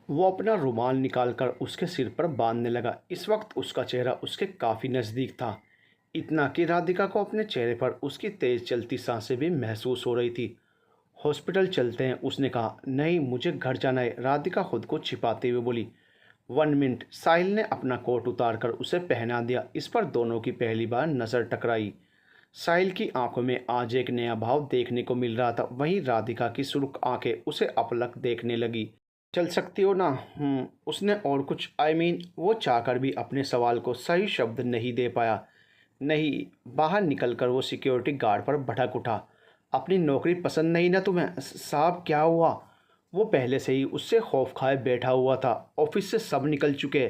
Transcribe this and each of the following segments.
वो अपना रुमाल निकालकर उसके सिर पर बांधने लगा। इस वक्त उसका चेहरा उसके काफ़ी नज़दीक था, इतना कि राधिका को अपने चेहरे पर उसकी तेज़ चलती सांसें भी महसूस हो रही थी। हॉस्पिटल चलते हैं, उसने कहा। नहीं, मुझे घर जाना है, राधिका खुद को छिपाते हुए बोली। 1 मिनट। साहिल ने अपना कोट उतारकर उसे पहना दिया। इस पर दोनों की पहली बार नज़र टकराई। साहिल की आंखों में आज एक नया भाव देखने को मिल रहा था, वहीं राधिका की सुर्ख आंखें उसे अपलक देखने लगी। चल सकती हो ना? उसने और कुछ वो चाहकर भी अपने सवाल को सही शब्द नहीं दे पाया। नहीं। बाहर निकलकर वो सिक्योरिटी गार्ड पर भड़क उठा। अपनी नौकरी पसंद नहीं ना तुम्हें? साहब, क्या हुआ? वो पहले से ही उससे खौफ खाए बैठा हुआ था। ऑफिस से सब निकल चुके।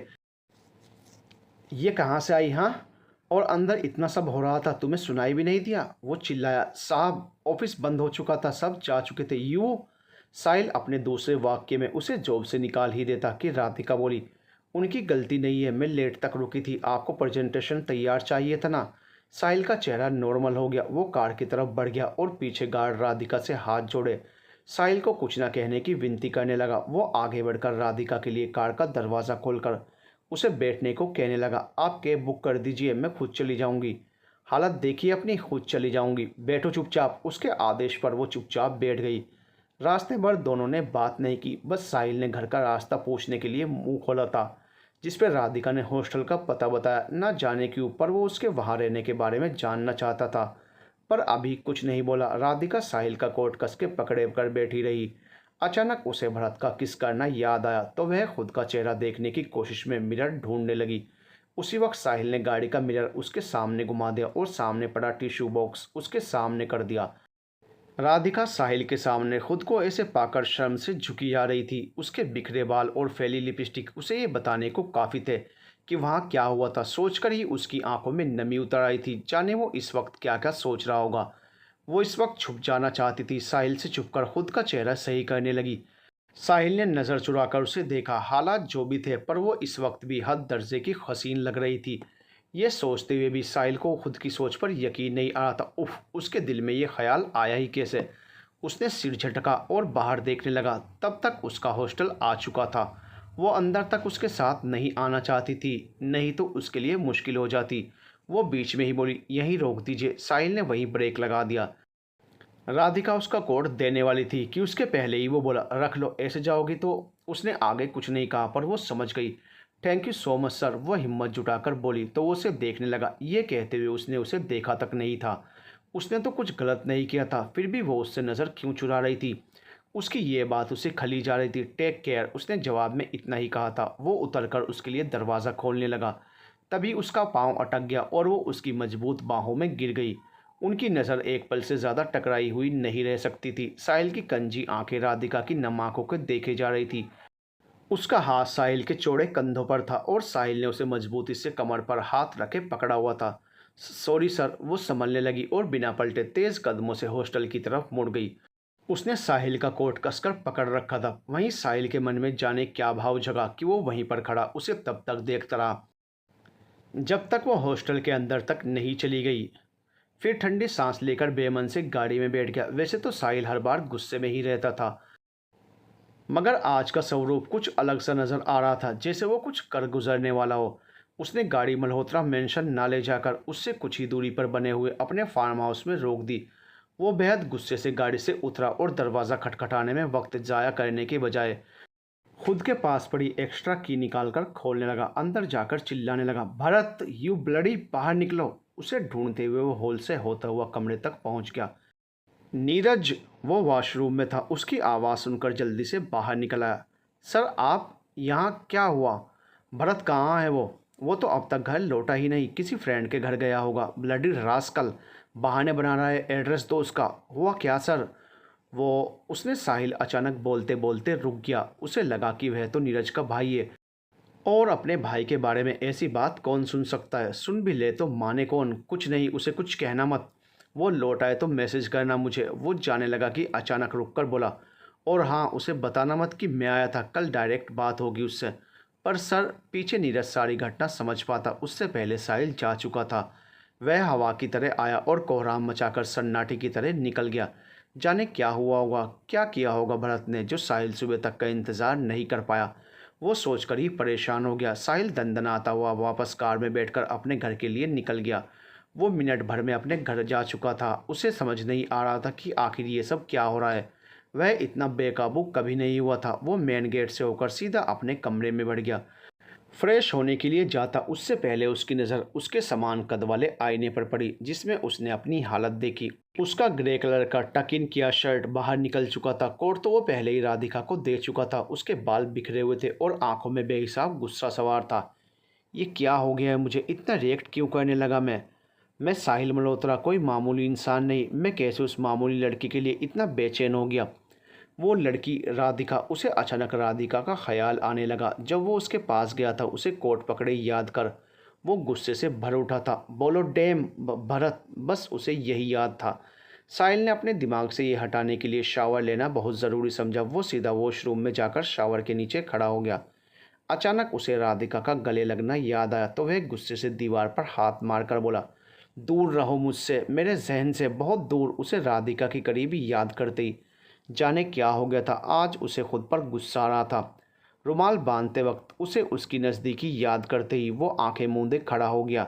ये कहाँ से आई? हाँ, और अंदर इतना सब हो रहा था, तुम्हें सुनाई भी नहीं दिया? वो चिल्लाया। साहब, ऑफिस बंद हो चुका था, सब जा चुके थे। यू? साहिल अपने दूसरे वाक्य में उसे जॉब से निकाल ही देता कि राधिका बोली। उनकी गलती नहीं है, मैं लेट तक रुकी थी, आपको प्रेजेंटेशन तैयार चाहिए था ना? साहिल का चेहरा नॉर्मल हो गया। वो कार की तरफ बढ़ गया और पीछे गार्ड राधिका से हाथ जोड़े साहिल को कुछ न कहने की विनती करने लगा। वो आगे बढ़कर राधिका के लिए कार का दरवाज़ा खोलकर उसे बैठने को कहने लगा। आप कैब बुक कर दीजिए, मैं खुद चली जाऊंगी। हालत देखिए अपनी, खुद चली जाऊंगी, बैठो चुपचाप। उसके आदेश पर वो चुपचाप बैठ गई। रास्ते भर दोनों ने बात नहीं की, बस साहिल ने घर का रास्ता पूछने के लिए मुंह खोला था, जिस पर राधिका ने हॉस्टल का पता बताया। न जाने के ऊपर वो उसके वहाँ रहने के बारे में जानना चाहता था, पर अभी कुछ नहीं बोला। राधिका साहिल का कोट कस के पकड़े कर बैठी रही। अचानक उसे भरत का किस करना याद आया तो वह खुद का चेहरा देखने की कोशिश में मिरर ढूंढने लगी। उसी वक्त साहिल ने गाड़ी का मिरर उसके सामने घुमा दिया और सामने पड़ा टिश्यू बॉक्स उसके सामने कर दिया। राधिका साहिल के सामने खुद को ऐसे पाकर शर्म से झुकी जा रही थी। उसके बिखरे बाल और फैली लिपस्टिक उसे ये बताने को काफ़ी थे कि वहाँ क्या हुआ था। सोचकर ही उसकी आंखों में नमी उतर आई थी। जाने वो इस वक्त क्या क्या सोच रहा होगा। वो इस वक्त छुप जाना चाहती थी। साहिल से छुपकर खुद का चेहरा सही करने लगी। साहिल ने नज़र चुराकर उसे देखा। हालात जो भी थे, पर वो इस वक्त भी हद दर्जे की हसीन लग रही थी। ये सोचते हुए भी साहिल को खुद की सोच पर यकीन नहीं आ रहा था। उफ, उसके दिल में ये ख्याल आया ही कैसे? उसने सिर झटका और बाहर देखने लगा। तब तक उसका हॉस्टल आ चुका था। वो अंदर तक उसके साथ नहीं आना चाहती थी, नहीं तो उसके लिए मुश्किल हो जाती। वो बीच में ही बोली, यहीं रोक दीजिए। साहिल ने वहीं ब्रेक लगा दिया। राधिका उसका कोड देने वाली थी कि उसके पहले ही वो बोला, रख लो, ऐसे जाओगी तो। उसने आगे कुछ नहीं कहा, पर वो समझ गई। Thank you so much sir, वो हिम्मत जुटाकर बोली तो वो उसे देखने लगा। ये कहते हुए उसने उसे देखा तक नहीं था। उसने तो कुछ गलत नहीं किया था, फिर भी वो उससे नज़र क्यों चुरा रही थी? उसकी ये बात उसे खली जा रही थी। टेक केयर, उसने जवाब में इतना ही कहा था। वो उतरकर उसके लिए दरवाज़ा खोलने लगा। तभी उसका पाँव अटक गया और वो उसकी मजबूत बाहों में गिर गई। उनकी नज़र एक पल से ज़्यादा टकराई हुई नहीं रह सकती थी। साहिल की कंजी आंखें राधिका की नम आंखों को देखे जा रही थी। उसका हाथ साहिल के चौड़े कंधों पर था और साहिल ने उसे मजबूती से कमर पर हाथ रखे पकड़ा हुआ था। सॉरी सर, वो संभलने लगी और बिना पलटे तेज कदमों से हॉस्टल की तरफ मुड़ गई। उसने साहिल का कोट कसकर पकड़ रखा था। वहीं साहिल के मन में जाने क्या भाव जगा कि वो वहीं पर खड़ा उसे तब तक देखता रहा जब तक वो हॉस्टल के अंदर तक नहीं चली गई। फिर ठंडी सांस लेकर बेमन से गाड़ी में बैठ गया। वैसे तो साहिल हर बार गुस्से में ही रहता था, मगर आज का स्वरूप कुछ अलग सा नजर आ रहा था, जैसे वो कुछ कर गुजरने वाला हो। उसने गाड़ी मल्होत्रा मेंशन ना ले जाकर उससे कुछ ही दूरी पर बने हुए अपने फार्म हाउस में रोक दी। वो बेहद गुस्से से गाड़ी से उतरा और दरवाज़ा खटखटाने में वक्त ज़ाया करने के बजाय खुद के पास पड़ी एक्स्ट्रा की निकालकर खोलने लगा। अंदर जाकर चिल्लाने लगा, भरत, यू ब्लडी, बाहर निकलो। उसे ढूंढते हुए वो हॉल से होता हुआ कमरे तक पहुंच गया। नीरज, वो वॉशरूम में था। उसकी आवाज़ सुनकर जल्दी से बाहर निकल आया। सर, आप यहाँ? क्या हुआ? भरत कहाँ है? वो तो अब तक घर लौटा ही नहीं, किसी फ्रेंड के घर गया होगा। ब्लडी रास्कल, बहाने बना रहा है। एड्रेस दो उसका। हुआ क्या सर? वो उसने साहिल अचानक बोलते बोलते रुक गया। उसे लगा कि वह तो नीरज का भाई है, और अपने भाई के बारे में ऐसी बात कौन सुन सकता है? सुन भी ले तो माने कौन? कुछ नहीं, उसे कुछ कहना मत। वो लौट आए तो मैसेज करना मुझे। वो जाने लगा कि अचानक रुककर बोला, और हाँ, उसे बताना मत कि मैं आया था, कल डायरेक्ट बात होगी उससे। पर सर, पीछे नीरज सारी घटना समझ पाता। उससे पहले साहिल जा चुका था। वह हवा की तरह आया और कोहराम मचाकर सन्नाटे की तरह निकल गया। जाने क्या हुआ होगा, क्या किया होगा भरत ने, जो साहिल सुबह तक का इंतज़ार नहीं कर पाया। वो सोचकर ही परेशान हो गया। साहिल दंदनाता हुआ वापस कार में बैठकर अपने घर के लिए निकल गया। वो मिनट भर में अपने घर जा चुका था। उसे समझ नहीं आ रहा था कि आखिर ये सब क्या हो रहा है। वह इतना बेकाबू कभी नहीं हुआ था। वो मेन गेट से होकर सीधा अपने कमरे में बढ़ गया। फ्रेश होने के लिए जाता उससे पहले उसकी नज़र उसके समान कद वाले आईने पर पड़ी, जिसमें उसने अपनी हालत देखी। उसका ग्रे कलर का टक इन किया शर्ट बाहर निकल चुका था। कोट तो वो पहले ही राधिका को दे चुका था। उसके बाल बिखरे हुए थे और आंखों में बेहिसाब गुस्सा सवार था। ये क्या हो गया है मुझे? इतना रिएक्ट क्यों करने लगा मैं साहिल मल्होत्रा कोई मामूली इंसान नहीं। मैं कैसे उस मामूली लड़की के लिए इतना बेचैन हो गया? वो लड़की राधिका, उसे अचानक राधिका का ख्याल आने लगा। जब वो उसके पास गया था उसे कोट पकड़े याद कर वो गुस्से से भर उठा था। बोलो डैम भरत, बस उसे यही याद था। साहिल ने अपने दिमाग से ये हटाने के लिए शावर लेना बहुत ज़रूरी समझा। वो सीधा वॉशरूम में जाकर शावर के नीचे खड़ा हो गया। अचानक उसे राधिका का गले लगना याद आया तो वह गुस्से से दीवार पर हाथ मारकर बोला, दूर रहो मुझसे, मेरे जहन से बहुत दूर। उसे राधिका की करीबी याद करते ही जाने क्या हो गया था। आज उसे खुद पर गुस्सा आ रहा था। रुमाल बांधते वक्त उसे उसकी नज़दीकी याद करते ही वो आंखें मूंदे खड़ा हो गया।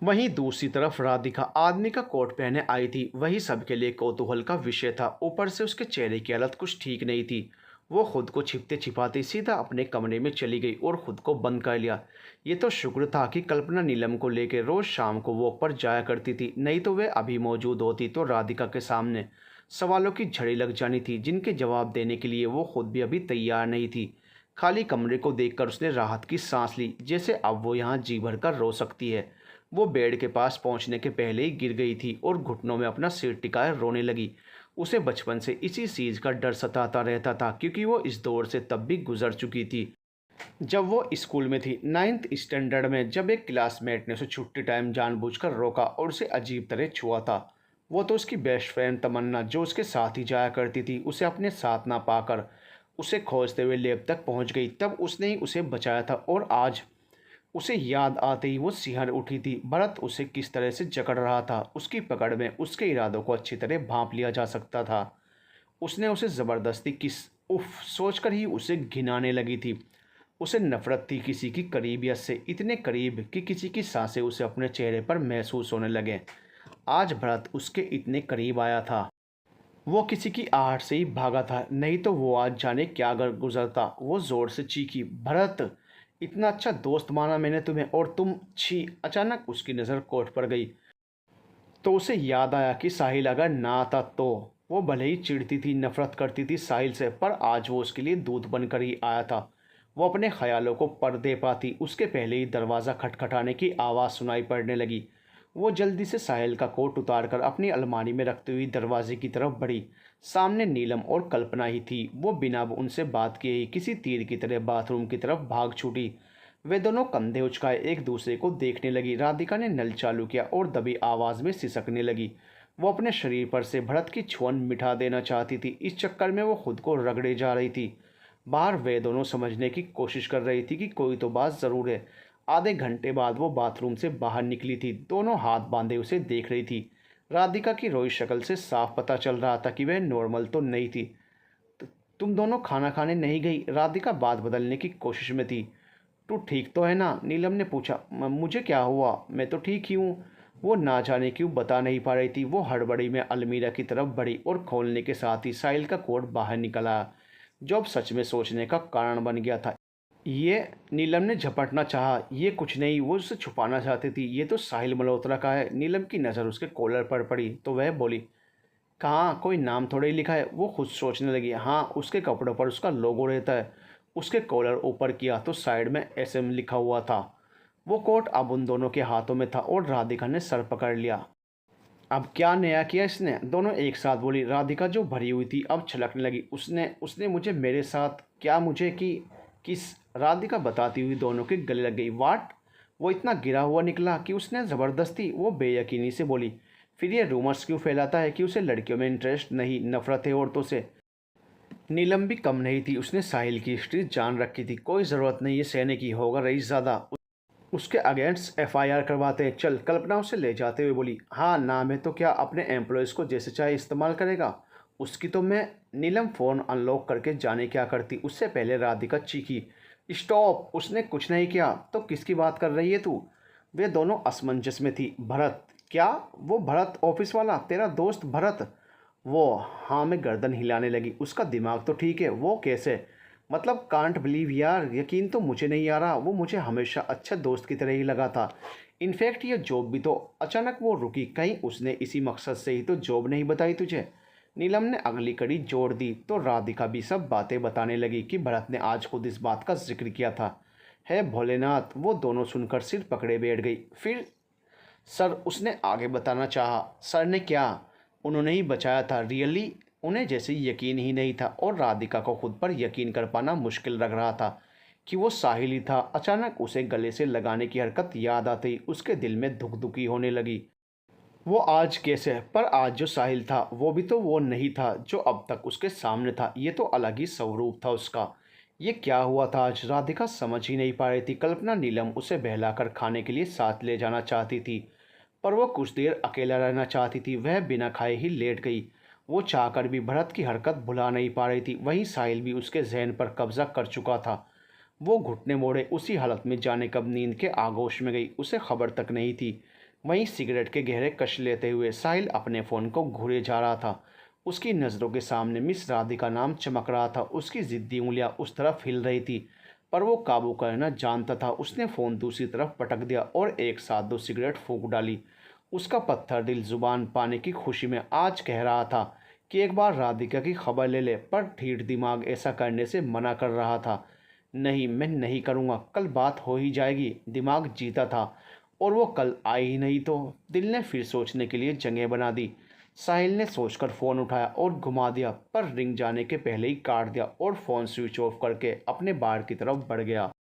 वहीं दूसरी तरफ राधिका आदमी का कोट पहने आई थी। वही सबके लिए कौतूहल का विषय था। ऊपर से उसके चेहरे की हालत कुछ ठीक नहीं थी। वो खुद को छिपते छिपाते सीधा अपने कमरे में चली गई और खुद को बंद कर लिया। ये तो शुक्र था कि कल्पना नीलम को लेकर रोज शाम को वॉक पर जाया करती थी, नहीं तो वह अभी मौजूद होती तो राधिका के सामने सवालों की झड़ी लग जानी थी, जिनके जवाब देने के लिए वो खुद भी अभी तैयार नहीं थी। खाली कमरे को देखकर उसने राहत की सांस ली, जैसे अब वो यहाँ जी भर कर रो सकती है। वो बेड के पास पहुंचने के पहले ही गिर गई थी और घुटनों में अपना सिर टिकाए रोने लगी। उसे बचपन से इसी चीज़ का डर सताता रहता था, क्योंकि वो इस दौर से तब भी गुजर चुकी थी जब वो स्कूल में थी, 9th स्टैंडर्ड में। जब एक क्लासमेट ने उसे छुट्टी टाइम जानबूझकर रोका और उसे अजीब तरह छुआ था। वो तो उसकी बेस्ट फ्रेंड तमन्ना, जो उसके साथ ही जाया करती थी, उसे अपने साथ ना पाकर उसे खोजते हुए लैब तक पहुंच गई। तब उसने ही उसे बचाया था और आज उसे याद आते ही वो सिहर उठी थी। भरत उसे किस तरह से जकड़ रहा था। उसकी पकड़ में उसके इरादों को अच्छी तरह भांप लिया जा सकता था। उसने उसे ज़बरदस्ती किस, उफ, सोचकर ही उसे घिनाने लगी थी। उसे नफरत थी किसी की करीबियत से, इतने करीब कि किसी की सांसें उसे अपने चेहरे पर महसूस होने लगे। आज भरत उसके इतने करीब आया था। वो किसी की आहट से ही भागा था, नहीं तो वो आज जाने क्या गुजरता। वो ज़ोर से चीखी, भरत, इतना अच्छा दोस्त माना मैंने तुम्हें और तुम छी। अचानक उसकी नज़र कोट पर गई तो उसे याद आया कि साहिल अगर ना आता तो। वो भले ही चिढ़ती थी, नफरत करती थी साहिल से, पर आज वो उसके लिए दूध बनकर ही आया था। वो अपने ख्यालों को पर्दे पाती उसके पहले ही दरवाज़ा खटखटाने की आवाज़ सुनाई पड़ने लगी। वो जल्दी से साहिल का कोट उतारकर अपनी अलमारी में रखते हुए दरवाजे की तरफ बढ़ी। सामने नीलम और कल्पना ही थी। वो बिना उनसे बात किए ही किसी तीर की तरह बाथरूम की तरफ भाग छूटी। वे दोनों कंधे उचकाए एक दूसरे को देखने लगी। राधिका ने नल चालू किया और दबी आवाज़ में सिसकने लगी। वो अपने शरीर पर से भरत की छुअन मिटा देना चाहती थी। इस चक्कर में वो खुद को रगड़े जा रही थी। बाहर वे दोनों समझने की कोशिश कर रही थी कि कोई तो बात ज़रूर है। आधे घंटे बाद वो बाथरूम से बाहर निकली थी। दोनों हाथ बांधे उसे देख रही थी। राधिका की रोई शक्ल से साफ पता चल रहा था कि वह नॉर्मल तो नहीं थी। तुम दोनों खाना खाने नहीं गई?" राधिका बात बदलने की कोशिश में थी। "तू ठीक तो है ना?" नीलम ने पूछा। मुझे क्या हुआ? मैं तो ठीक ही हूँ।" वो ना जाने क्यों बता नहीं पा रही थी। वो हड़बड़ी में अलमीरा की तरफ बढ़ी और खोलने के साथ ही साहिल का कोट बाहर निकल आया, जो अब सच में सोचने का कारण बन गया था। ये, नीलम ने झपटना चाहा। ये कुछ नहीं, वो उसे छुपाना चाहती थी। ये तो साहिल मल्होत्रा का है। नीलम की नज़र उसके कॉलर पर पड़ी तो वह बोली, कहाँ, कोई नाम थोड़े ही लिखा है। वो खुद सोचने लगी, हाँ, उसके कपड़ों पर उसका लोगो रहता है। उसके कॉलर ऊपर किया तो साइड में SM लिखा हुआ था। वो कोट अब उन दोनों के हाथों में था और राधिका ने सर पकड़ लिया। अब क्या नया किया इसने? दोनों एक साथ बोली। राधिका जो भरी हुई थी अब छलकने लगी। उसने उसने मुझे मेरे साथ क्या, मुझे कि किस? राधिका बताती हुई दोनों के गले लग गई। वाट? वो इतना गिरा हुआ निकला कि उसने ज़बरदस्ती? वो बेयकीनी से बोली। फिर ये रूमर्स क्यों फैलाता है कि उसे लड़कियों में इंटरेस्ट नहीं, नफरत है औरतों से? नीलम भी कम नहीं थी। उसने साहिल की हिस्ट्री जान रखी थी। कोई ज़रूरत नहीं है सहने की, होगा रईस ज़्यादा। उसके अगेंस्ट FIR करवाते हैं, चल। कल्पना उसे ले जाते हुए बोली। हाँ, नाम है तो क्या, अपने एम्प्लॉयज़ को जैसे चाहे इस्तेमाल करेगा। उसकी तो मैं। नीलम फ़ोन अनलॉक करके जाने क्या करती, उससे पहले राधिका चीखी। स्टॉप, उसने कुछ नहीं किया। तो किसकी बात कर रही है तू? वे दोनों असमंजस में थी। भरत? क्या? वो भरत ऑफिस वाला, तेरा दोस्त भरत? वो? हाँ, मैं गर्दन हिलाने लगी। उसका दिमाग तो ठीक है, वो कैसे? मतलब कांट बिलीव यार, यकीन तो मुझे नहीं आ रहा। वो मुझे हमेशा अच्छा दोस्त की तरह ही लगा था। इनफैक्ट ये जॉब भी तो अचानक वो रुकी, कहीं उसने इसी मकसद से ही तो जॉब नहीं बताई तुझे? नीलम ने अगली कड़ी जोड़ दी तो राधिका भी सब बातें बताने लगी कि भरत ने आज खुद इस बात का जिक्र किया था। है भोलेनाथ, वो दोनों सुनकर सिर पकड़े बैठ गई। फिर? सर, उसने आगे बताना चाहा। सर ने क्या? उन्होंने ही बचाया था। रियली? उन्हें जैसे यकीन ही नहीं था और राधिका को खुद पर यकीन कर पाना मुश्किल लग रहा था कि वो साहिल ही था। अचानक उसे गले से लगाने की हरकत याद आती उसके दिल में धुक धुकी होने लगी। वो आज कैसे? पर आज जो साहिल था वो भी तो वो नहीं था जो अब तक उसके सामने था। ये तो अलग ही स्वरूप था उसका। ये क्या हुआ था आज? राधिका समझ ही नहीं पा रही थी। कल्पना नीलम उसे बहलाकर खाने के लिए साथ ले जाना चाहती थी, पर वो कुछ देर अकेला रहना चाहती थी। वह बिना खाए ही लेट गई। वो चाहकर भी भरत की हरकत भुला नहीं पा रही थी। वहीं साहिल भी उसके जहन पर कब्जा कर चुका था। वो घुटने मोड़े उसी हालत में जाने कब नींद के आगोश में गई, उसे खबर तक नहीं थी। वहीं सिगरेट के गहरे कश लेते हुए साहिल अपने फ़ोन को घूरे जा रहा था। उसकी नज़रों के सामने मिस राधिका नाम चमक रहा था। उसकी ज़िद्दी उंगलियां उस तरफ हिल रही थी, पर वो काबू करना जानता था। उसने फ़ोन दूसरी तरफ पटक दिया और एक साथ दो सिगरेट फूंक डाली। उसका पत्थर दिल जुबान पाने की खुशी में आज कह रहा था कि एक बार राधिका की खबर ले ले, पर ठीठ दिमाग ऐसा करने से मना कर रहा था। नहीं, मैं नहीं करूँगा। कल बात हो ही जाएगी। दिमाग जीता था और वो कल आई ही नहीं तो? दिल ने फिर सोचने के लिए जगह बना दी। साहिल ने सोचकर फ़ोन उठाया और घुमा दिया, पर रिंग जाने के पहले ही काट दिया और फ़ोन स्विच ऑफ करके अपने बार की तरफ बढ़ गया।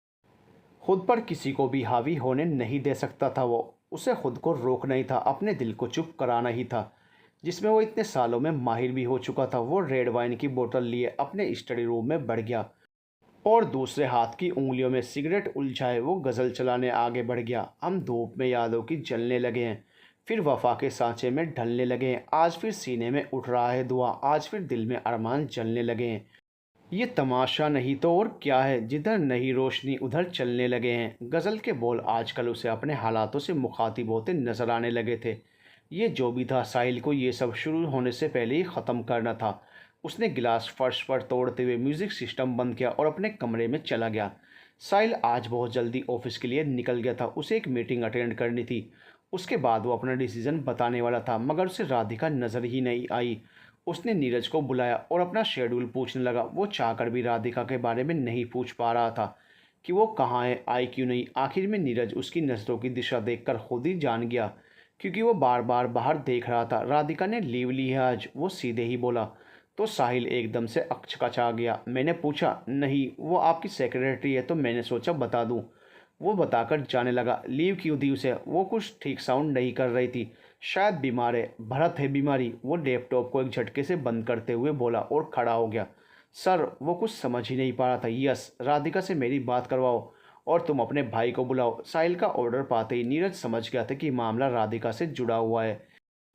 खुद पर किसी को भी हावी होने नहीं दे सकता था वो। उसे खुद को रोकना ही था, अपने दिल को चुप कराना ही था, जिसमें वो इतने सालों में माहिर भी हो चुका था। वो रेड वाइन की बोतल लिए अपने स्टडी रूम में बढ़ गया और दूसरे हाथ की उंगलियों में सिगरेट उलझाए वो गज़ल चलाने आगे बढ़ गया। हम धूप में यादों की जलने लगे हैं, फिर वफा के सांचे में ढलने लगे हैं। आज फिर सीने में उठ रहा है धुआं, आज फिर दिल में अरमान जलने लगे हैं। ये तमाशा नहीं तो और क्या है? जिधर नहीं रोशनी उधर चलने लगे हैं। गज़ल के बोल आजकल उसे अपने हालातों से मुखातिब होते नजर आने लगे थे। ये जो भी था, साहिल को ये सब शुरू होने से पहले ही ख़त्म करना था। उसने गिलास फर्श पर तोड़ते हुए म्यूज़िक सिस्टम बंद किया और अपने कमरे में चला गया। साहिल आज बहुत जल्दी ऑफिस के लिए निकल गया था। उसे एक मीटिंग अटेंड करनी थी। उसके बाद वो अपना डिसीज़न बताने वाला था, मगर उसे राधिका नज़र ही नहीं आई। उसने नीरज को बुलाया और अपना शेड्यूल पूछने लगा। वो चाहकर भी राधिका के बारे में नहीं पूछ पा रहा था कि वो कहाँ है, आई क्यों नहीं। आखिर में नीरज उसकी नज़रों की दिशा देखकर खुद ही जान गया, क्योंकि वो बार बार बाहर देख रहा था। राधिका ने लीव ली है आज, वो सीधे ही बोला। तो साहिल एकदम से अकचकचा गया। मैंने पूछा, नहीं वो आपकी सेक्रेटरी है, तो मैंने सोचा बता दूं। वो बताकर जाने लगा। लीव क्यों दी उसे? वो कुछ ठीक साउंड नहीं कर रही थी। शायद बीमार है। भरत है बीमारी? वो लैपटॉप को एक झटके से बंद करते हुए बोला और खड़ा हो गया। सर, वो कुछ समझ ही नहीं पा रहा था। यस, राधिका से मेरी बात करवाओ और तुम अपने भाई को बुलाओ। साहिल का ऑर्डर पाते ही नीरज समझ गया था कि मामला राधिका से जुड़ा हुआ है,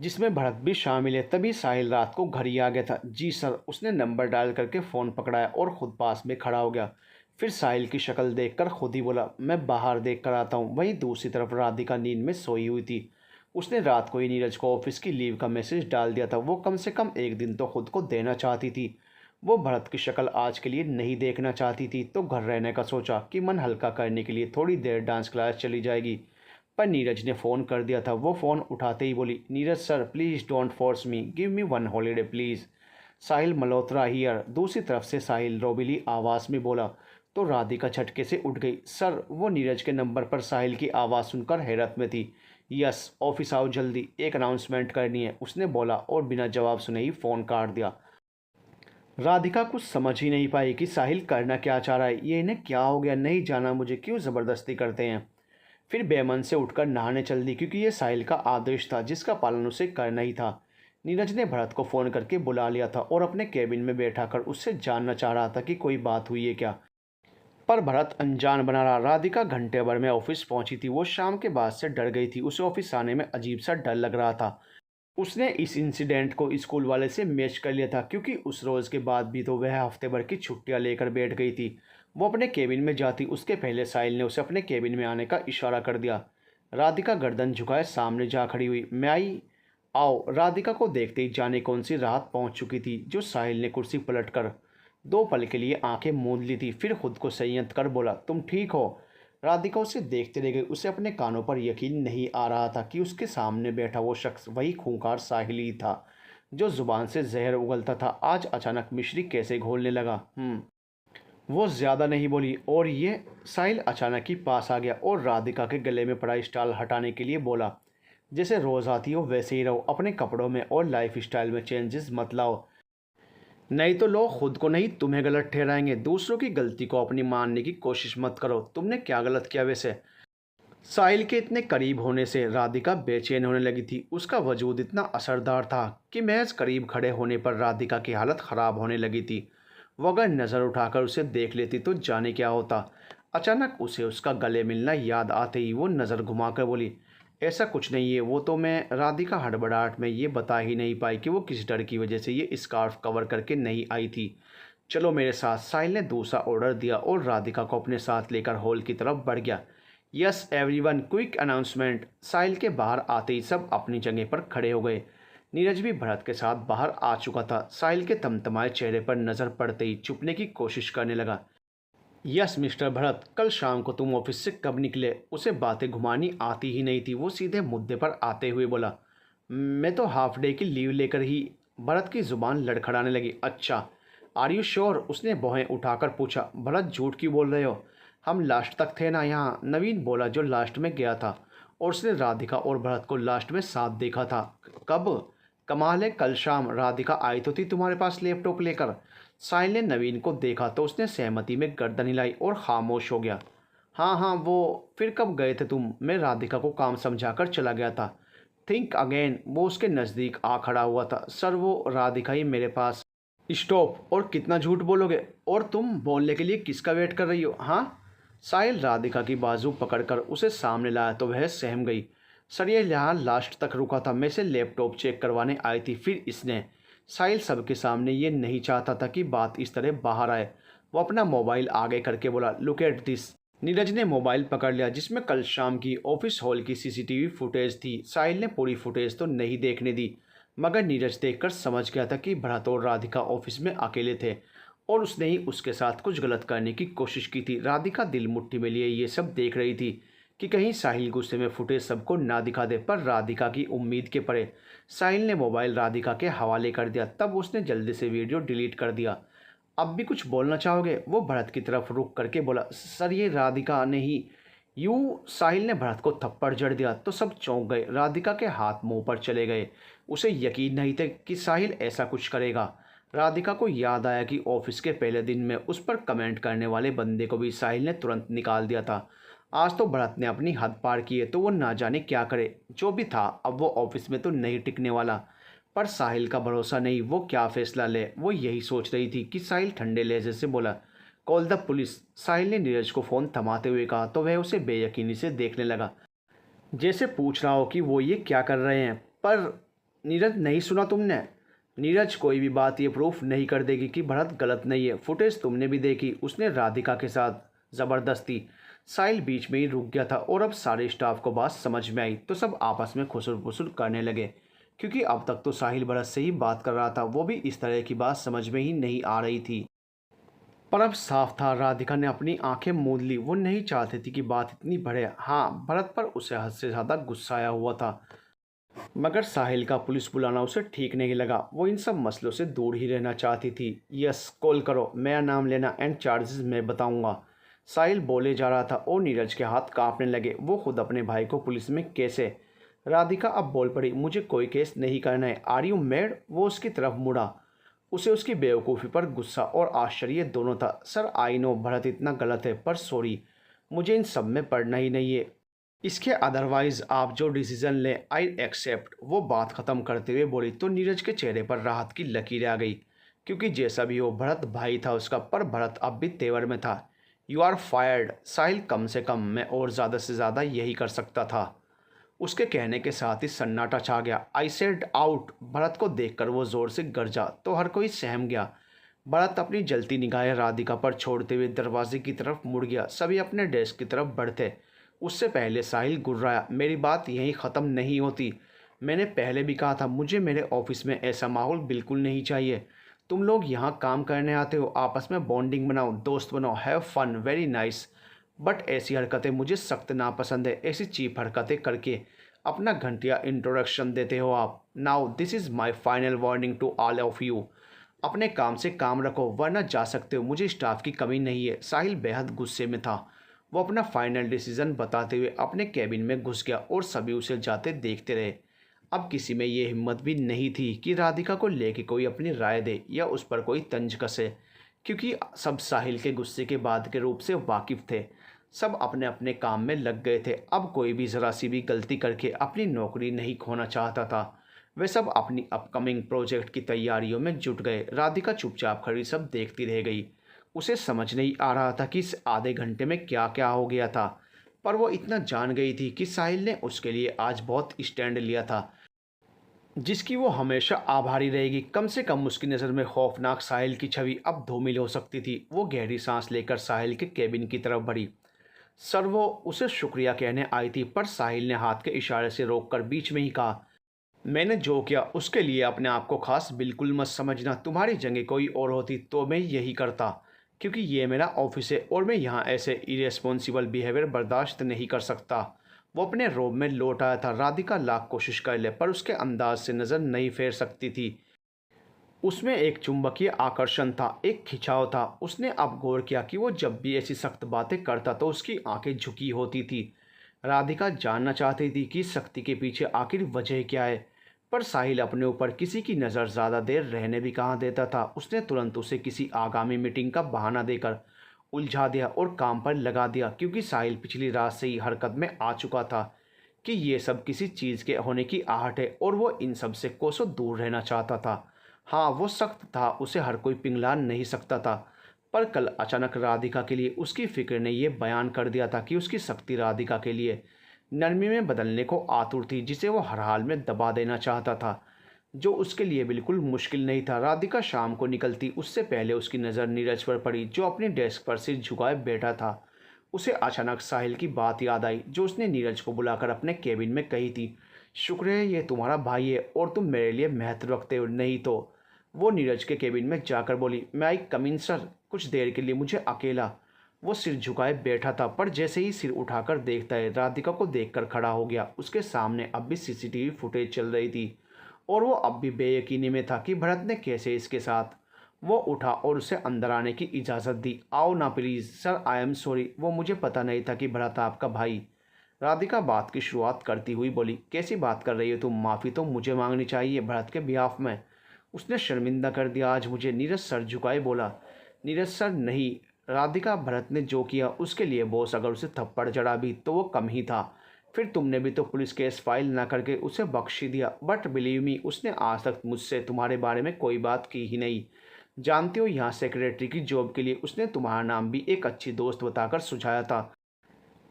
जिसमें भरत भी शामिल है। तभी साहिल रात को घर ही आ गया था। जी सर। उसने नंबर डायल करके फ़ोन पकड़ाया और ख़ुद पास में खड़ा हो गया। फिर साहिल की शक्ल देखकर खुद ही बोला, मैं बाहर देख कर आता हूँ। वहीं दूसरी तरफ राधिका नींद में सोई हुई थी। उसने रात को ही नीरज को ऑफिस की लीव का मैसेज डाल दिया था। वो कम से कम एक दिन तो खुद को देना चाहती थी। वो भरत की शक्ल आज के लिए नहीं देखना चाहती थी, तो घर रहने का सोचा कि मन हल्का करने के लिए थोड़ी देर डांस क्लास चली जाएगी। पर नीरज ने फ़ोन कर दिया था। वो फ़ोन उठाते ही बोली, Neeraj sir please don't force me, give me one holiday please. Sahil Malhotra here. दूसरी तरफ से साहिल रोबीली आवाज़ में बोला तो राधिका झटके से उठ गई। सर, वो नीरज के नंबर पर साहिल की आवाज़ सुनकर हैरत में थी। यस, ऑफिस आओ जल्दी, एक अनाउंसमेंट करनी है, उसने बोला और बिना जवाब सुने ही फ़ोन काट दिया। राधिका कुछ समझ ही नहीं पाई कि साहिल करना क्या चाह रहा है। ये इन्हें क्या हो गया? नहीं जाना मुझे, क्यों ज़बरदस्ती करते हैं? फिर बेमन से उठकर नहाने चल दी, क्योंकि ये साहिल का आदेश था जिसका पालन उसे करना ही था। नीरज ने भरत को फ़ोन करके बुला लिया था और अपने केबिन में बैठाकर उससे जानना चाह रहा था कि कोई बात हुई है क्या। पर भरत अनजान बना रहा। राधिका घंटे भर में ऑफिस पहुंची थी। वो शाम के बाद से डर गई थी। उसे ऑफिस आने में अजीब सा डर लग रहा था। उसने इस इंसिडेंट को स्कूल वाले से मैच कर लिया था, क्योंकि उस रोज़ के बाद भी तो वह हफ्ते भर की छुट्टियां लेकर बैठ गई थी। वो अपने केबिन में जाती उसके पहले साहिल ने उसे अपने केबिन में आने का इशारा कर दिया। राधिका गर्दन झुकाए सामने जा खड़ी हुई। मैं आई। आओ। राधिका को देखते ही जाने कौन सी राहत पहुंच चुकी थी जो साहिल ने कुर्सी पलटकर 2 पल के लिए आंखें मूंद ली थी, फिर खुद को संयत कर बोला, तुम ठीक हो? राधिका उसे देखते रह गई। उसे अपने कानों पर यकीन नहीं आ रहा था कि उसके सामने बैठा वो शख्स वही खूंखार साहिल ही था जो जुबान से जहर उगलता था। आज अचानक मिश्री कैसे घोलने लगा? वो ज़्यादा नहीं बोली और ये साहिल अचानक ही पास आ गया और राधिका के गले में पड़ा स्टाल हटाने के लिए बोला, जैसे रोज़ आती हो वैसे ही रहो, अपने कपड़ों में और लाइफ स्टाइल में चेंजेस मत लाओ, नहीं तो लोग खुद को नहीं तुम्हें गलत ठहराएंगे। दूसरों की गलती को अपनी मानने की कोशिश मत करो। तुमने क्या गलत किया वैसे? साहिल के इतने करीब होने से राधिका बेचैन होने लगी थी। उसका वजूद इतना असरदार था कि महज करीब खड़े होने पर राधिका की हालत ख़राब होने लगी थी। वो अगर नज़र उठाकर उसे देख लेती तो जाने क्या होता। अचानक उसे उसका गले मिलना याद आते ही वो नज़र घुमाकर बोली, ऐसा कुछ नहीं है, वो तो मैं। राधिका हड़बड़ाहट में ये बता ही नहीं पाई कि वो किस डर की वजह से ये स्कार्फ कवर करके नहीं आई थी। चलो मेरे साथ। साहिल ने दूसरा ऑर्डर दिया और राधिका को अपने साथ लेकर हॉल की तरफ बढ़ गया। Yes everyone, quick announcement. Sahil के बाहर आते ही सब अपनी जगह पर खड़े हो गए। नीरज भी भरत के साथ बाहर आ चुका था। साहिल के तमतमाए चेहरे पर नज़र पड़ते ही चुपने की कोशिश करने लगा। यस मिस्टर भरत, कल शाम को तुम ऑफिस से कब निकले? उसे बातें घुमानी आती ही नहीं थी। वो सीधे मुद्दे पर आते हुए बोला, मैं तो हाफ डे की लीव लेकर ही। भरत की ज़ुबान लड़खड़ाने लगी। अच्छा, आर यू श्योर? उसने भौहें उठाकर पूछा। भरत, झूठ क्यों बोल रहे हो? हम लास्ट तक थे ना यहाँ, नवीन बोला, जो लास्ट में गया था। और उसने राधिका और भरत को लास्ट में साथ देखा था। कब? कमाल है, कल शाम। राधिका आई तो थी तुम्हारे पास लैपटॉप लेकर। साहिल ने नवीन को देखा तो उसने सहमति में गर्दन हिलाई और खामोश हो गया। हाँ हाँ, वो फिर कब गए थे तुम? मैं राधिका को काम समझाकर चला गया था। Think again. वो उसके नज़दीक आ खड़ा हुआ था। सर, वो राधिका ही मेरे पास। स्टॉप। और कितना झूठ बोलोगे? और तुम बोलने के लिए किसका वेट कर रही हो? हाँ। साहिल राधिका की बाजू पकड़कर उसे सामने लाया तो वह सहम गई। सर, ये यहाँ लास्ट तक रुका था, मैं से लैपटॉप चेक करवाने आई थी, फिर इसने। साहिल सबके सामने ये नहीं चाहता था कि बात इस तरह बाहर आए। वो अपना मोबाइल आगे करके बोला, लुक एट दिस। नीरज ने मोबाइल पकड़ लिया जिसमें कल शाम की ऑफिस हॉल की सीसीटीवी फुटेज थी। साहिल ने पूरी फुटेज तो नहीं देखने दी, मगर नीरज देखकर समझ गया था कि भरत और राधिका ऑफिस में अकेले थे और उसने ही उसके साथ कुछ गलत करने की कोशिश की थी। राधिका दिल मुट्ठी में लिए ये सब देख रही थी कि कहीं साहिल गुस्से में फुटेज सबको ना दिखा दे, पर राधिका की उम्मीद के परे साहिल ने मोबाइल राधिका के हवाले कर दिया। तब उसने जल्दी से वीडियो डिलीट कर दिया। अब भी कुछ बोलना चाहोगे? वो भरत की तरफ रुक करके बोला। सर, ये राधिका ने ही। यूं? साहिल ने भरत को थप्पड़ जड़ दिया तो सब चौंक गए। राधिका के हाथ मुंह पर चले गए। उसे यकीन नहीं था कि साहिल ऐसा कुछ करेगा। राधिका को याद आया कि ऑफिस के पहले दिन में उस पर कमेंट करने वाले बंदे को भी साहिल ने तुरंत निकाल दिया था। आज तो भरत ने अपनी हद पार की है तो वो ना जाने क्या करे। जो भी था, अब वो ऑफिस में तो नहीं टिकने वाला। पर साहिल का भरोसा नहीं, वो क्या फैसला ले। वो यही सोच रही थी कि साहिल ठंडे लहजे से बोला, कॉल द पुलिस। साहिल ने नीरज को फ़ोन थमाते हुए कहा तो वह उसे बेयकीनी से देखने लगा, जैसे पूछ रहा हो कि वो ये क्या कर रहे हैं। पर नीरज, नहीं सुना तुमने? नीरज, कोई भी बात ये प्रूफ नहीं कर देगी कि भरत गलत नहीं है। फुटेज तुमने भी देखी, उसने राधिका के साथ ज़बरदस्ती। साहिल बीच में ही रुक गया था और अब सारे स्टाफ को बात समझ में आई तो सब आपस में खुसुर फुसुर करने लगे, क्योंकि अब तक तो साहिल भरत से ही बात कर रहा था। वो भी इस तरह की बात समझ में ही नहीं आ रही थी। पर अब साफ था, राधिका ने अपनी आंखें मूंद ली। वो नहीं चाहती थी कि बात इतनी बढ़े। हाँ, भरत पर उसे हद से ज़्यादा गुस्सा आया हुआ था, मगर साहिल का पुलिस बुलाना उसे ठीक नहीं लगा। वो इन सब मसलों से दूर ही रहना चाहती थी। यस, कॉल करो, मेरा नाम लेना एंड चार्जेस मैं बताऊंगा। साहिल बोले जा रहा था और नीरज के हाथ कांपने लगे। वो खुद अपने भाई को पुलिस में कैसे? राधिका अब बोल पड़ी, मुझे कोई केस नहीं करना है। Are you mad? वो उसकी तरफ मुड़ा। उसे उसकी बेवकूफ़ी पर गुस्सा और आश्चर्य दोनों था। सर, आई नो भरत इतना गलत है, पर सॉरी, मुझे इन सब में पड़ना ही नहीं है। इसके अदरवाइज़ आप जो डिसीज़न लें आई एक्सेप्ट। वो बात ख़त्म करते हुए बोली तो नीरज के चेहरे पर राहत की लकीरें आ गई, क्योंकि जैसा भी हो भरत भाई था उसका। पर भरत अब भी तेवर में था। You are fired. साहिल, कम से कम मैं और ज़्यादा से ज़्यादा यही कर सकता था। उसके कहने के साथ ही सन्नाटा छा गया। I said out. भरत को देखकर वो ज़ोर से गरजा तो हर कोई सहम गया। भरत अपनी जलती निगाहें राधिका पर छोड़ते हुए दरवाजे की तरफ मुड़ गया। सभी अपने डेस्क की तरफ बढ़ते। उससे पहले साहिल गुर्राया, मेरी बात यहीं ख़त्म नहीं होती। मैंने पहले भी कहा था, मुझे मेरे ऑफिस में ऐसा माहौल बिल्कुल नहीं चाहिए। तुम लोग यहाँ काम करने आते हो, आपस में बॉन्डिंग बनाओ, दोस्त बनाओ, have fun, very nice. But ऐसी हरकतें मुझे सख्त नापसंद है। ऐसी चीप हरकतें करके अपना घंटिया इंट्रोडक्शन देते हो आप। Now this is my final warning to all of you. अपने काम से काम रखो वरना जा सकते हो, मुझे स्टाफ की कमी नहीं है। साहिल बेहद गुस्से में था। वो अपना फाइनल डिसीजन बताते हुए अपने कैबिन में घुस गया और सभी उसे जाते देखते रहे। अब किसी में ये हिम्मत भी नहीं थी कि राधिका को लेके कोई अपनी राय दे या उस पर कोई तंज कसे, क्योंकि सब साहिल के गुस्से के बाद के रूप से वाकिफ थे। सब अपने अपने काम में लग गए थे। अब कोई भी ज़रा सी भी गलती करके अपनी नौकरी नहीं खोना चाहता था। वे सब अपनी अपकमिंग प्रोजेक्ट की तैयारियों में जुट गए। राधिका चुपचाप खड़ी सब देखती रह गई। उसे समझ नहीं आ रहा था कि इस आधे घंटे में क्या क्या हो गया था, पर वो इतना जान गई थी कि साहिल ने उसके लिए आज बहुत स्टैंड लिया था, जिसकी वो हमेशा आभारी रहेगी। कम से कम उसकी नज़र में खौफनाक साहिल की छवि अब धूमिल हो सकती थी। वो गहरी सांस लेकर साहिल के केबिन की तरफ बढ़ी। सर, वो उसे शुक्रिया कहने आई थी, पर साहिल ने हाथ के इशारे से रोककर बीच में ही कहा, मैंने जो किया उसके लिए अपने आप को खास बिल्कुल मत समझना। तुम्हारी जगह कोई और होती तो मैं यही करता, क्योंकि ये मेरा ऑफिस है और मैं यहाँ ऐसे इरेस्पॉन्सिबल बिहेवियर बर्दाश्त नहीं कर सकता। वो अपने रोब में लौट आया था। राधिका लाख कोशिश कर ले पर उसके अंदाज से नज़र नहीं फेर सकती थी। उसमें एक चुंबकीय आकर्षण था, एक खिंचाव था। उसने अब गौर किया कि वो जब भी ऐसी सख्त बातें करता तो उसकी आंखें झुकी होती थी। राधिका जानना चाहती थी कि सख्ती के पीछे आखिर वजह क्या है, पर साहिल अपने ऊपर किसी की नज़र ज़्यादा देर रहने भी कहाँ देता था। उसने तुरंत उसे किसी आगामी मीटिंग का बहाना देकर उलझा दिया और काम पर लगा दिया, क्योंकि साहिल पिछली रात से ही हरकत में आ चुका था कि ये सब किसी चीज़ के होने की आहट है और वो इन सब से कोसों दूर रहना चाहता था। हाँ, वो सख्त था, उसे हर कोई पिघला नहीं सकता था, पर कल अचानक राधिका के लिए उसकी फिक्र ने यह बयान कर दिया था कि उसकी सख्ती राधिका के लिए नरमी में बदलने को आतुर थी, जिसे वो हर हाल में दबा देना चाहता था, जो उसके लिए बिल्कुल मुश्किल नहीं था। राधिका शाम को निकलती उससे पहले उसकी नज़र नीरज पर पड़ी, जो अपनी डेस्क पर सिर झुकाए बैठा था। उसे अचानक साहिल की बात याद आई, जो उसने नीरज को बुलाकर अपने केबिन में कही थी, शुक्र है ये तुम्हारा भाई है और तुम मेरे लिए महत्व रखते हो, नहीं तो। वो नीरज के केबिन में जाकर बोली, मैं आई कम इन सर, कुछ देर के लिए मुझे अकेला। वो सिर झुकाए बैठा था, पर जैसे ही सिर उठाकर देखता है, राधिका को देखकर खड़ा हो गया। उसके सामने अब भी सीसीटीवी फुटेज चल रही थी और वो अब भी बेयकीनी में था कि भरत ने कैसे इसके साथ। वो उठा और उसे अंदर आने की इजाज़त दी। आओ ना please sir, I am sorry, वो मुझे पता नहीं था कि भरत आपका भाई। राधिका बात की शुरुआत करती हुई बोली, कैसी बात कर रही हो तुम? माफ़ी तो मुझे मांगनी चाहिए भरत के बिहाफ में। उसने शर्मिंदा कर दिया आज मुझे। नीरज सर झुकाए बोला, नीरज सर नहीं राधिका, भरत ने जो किया उसके लिए बॉस अगर उसे थप्पड़ चढ़ा भी तो वो कम ही था। फिर तुमने भी तो पुलिस केस फाइल ना करके उसे बख्श ही दिया। बट बिलीव मी, उसने आज तक मुझसे तुम्हारे बारे में कोई बात की ही नहीं। जानते हो, यहाँ सेक्रेटरी की जॉब के लिए उसने तुम्हारा नाम भी एक अच्छी दोस्त बताकर सुझाया था,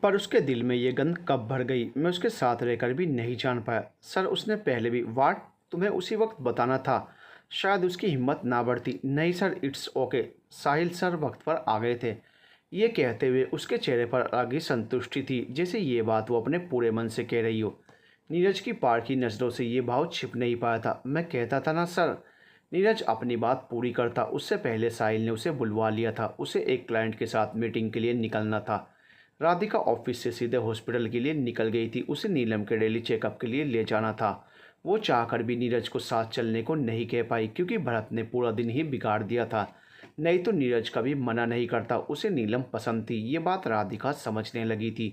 पर उसके दिल में ये गंध कब भर गई मैं उसके साथ रहकर भी नहीं जान पाया। सर, उसने पहले भी वाट तुम्हें उसी वक्त बताना था, शायद उसकी हिम्मत ना बढ़ती। नहीं sir, it's okay. Sahil sir वक्त पर आ गए थे। ये कहते हुए उसके चेहरे पर अलग ही संतुष्टि थी, जैसे ये बात वो अपने पूरे मन से कह रही हो। नीरज की पारखी नज़रों से ये भाव छिप नहीं पाया था। मैं कहता था ना सर। नीरज अपनी बात पूरी करता उससे पहले साहिल ने उसे बुलवा लिया था। उसे एक क्लाइंट के साथ मीटिंग के लिए निकलना था। राधिका ऑफिस से सीधे हॉस्पिटल के लिए निकल गई थी। उसे नीलम के डेली चेकअप के लिए ले जाना था। वो चाहकर भी नीरज को साथ चलने को नहीं कह पाई, क्योंकि भरत ने पूरा दिन ही बिगाड़ दिया था। नहीं तो नीरज कभी मना नहीं करता, उसे नीलम पसंद थी। ये बात राधिका समझने लगी थी।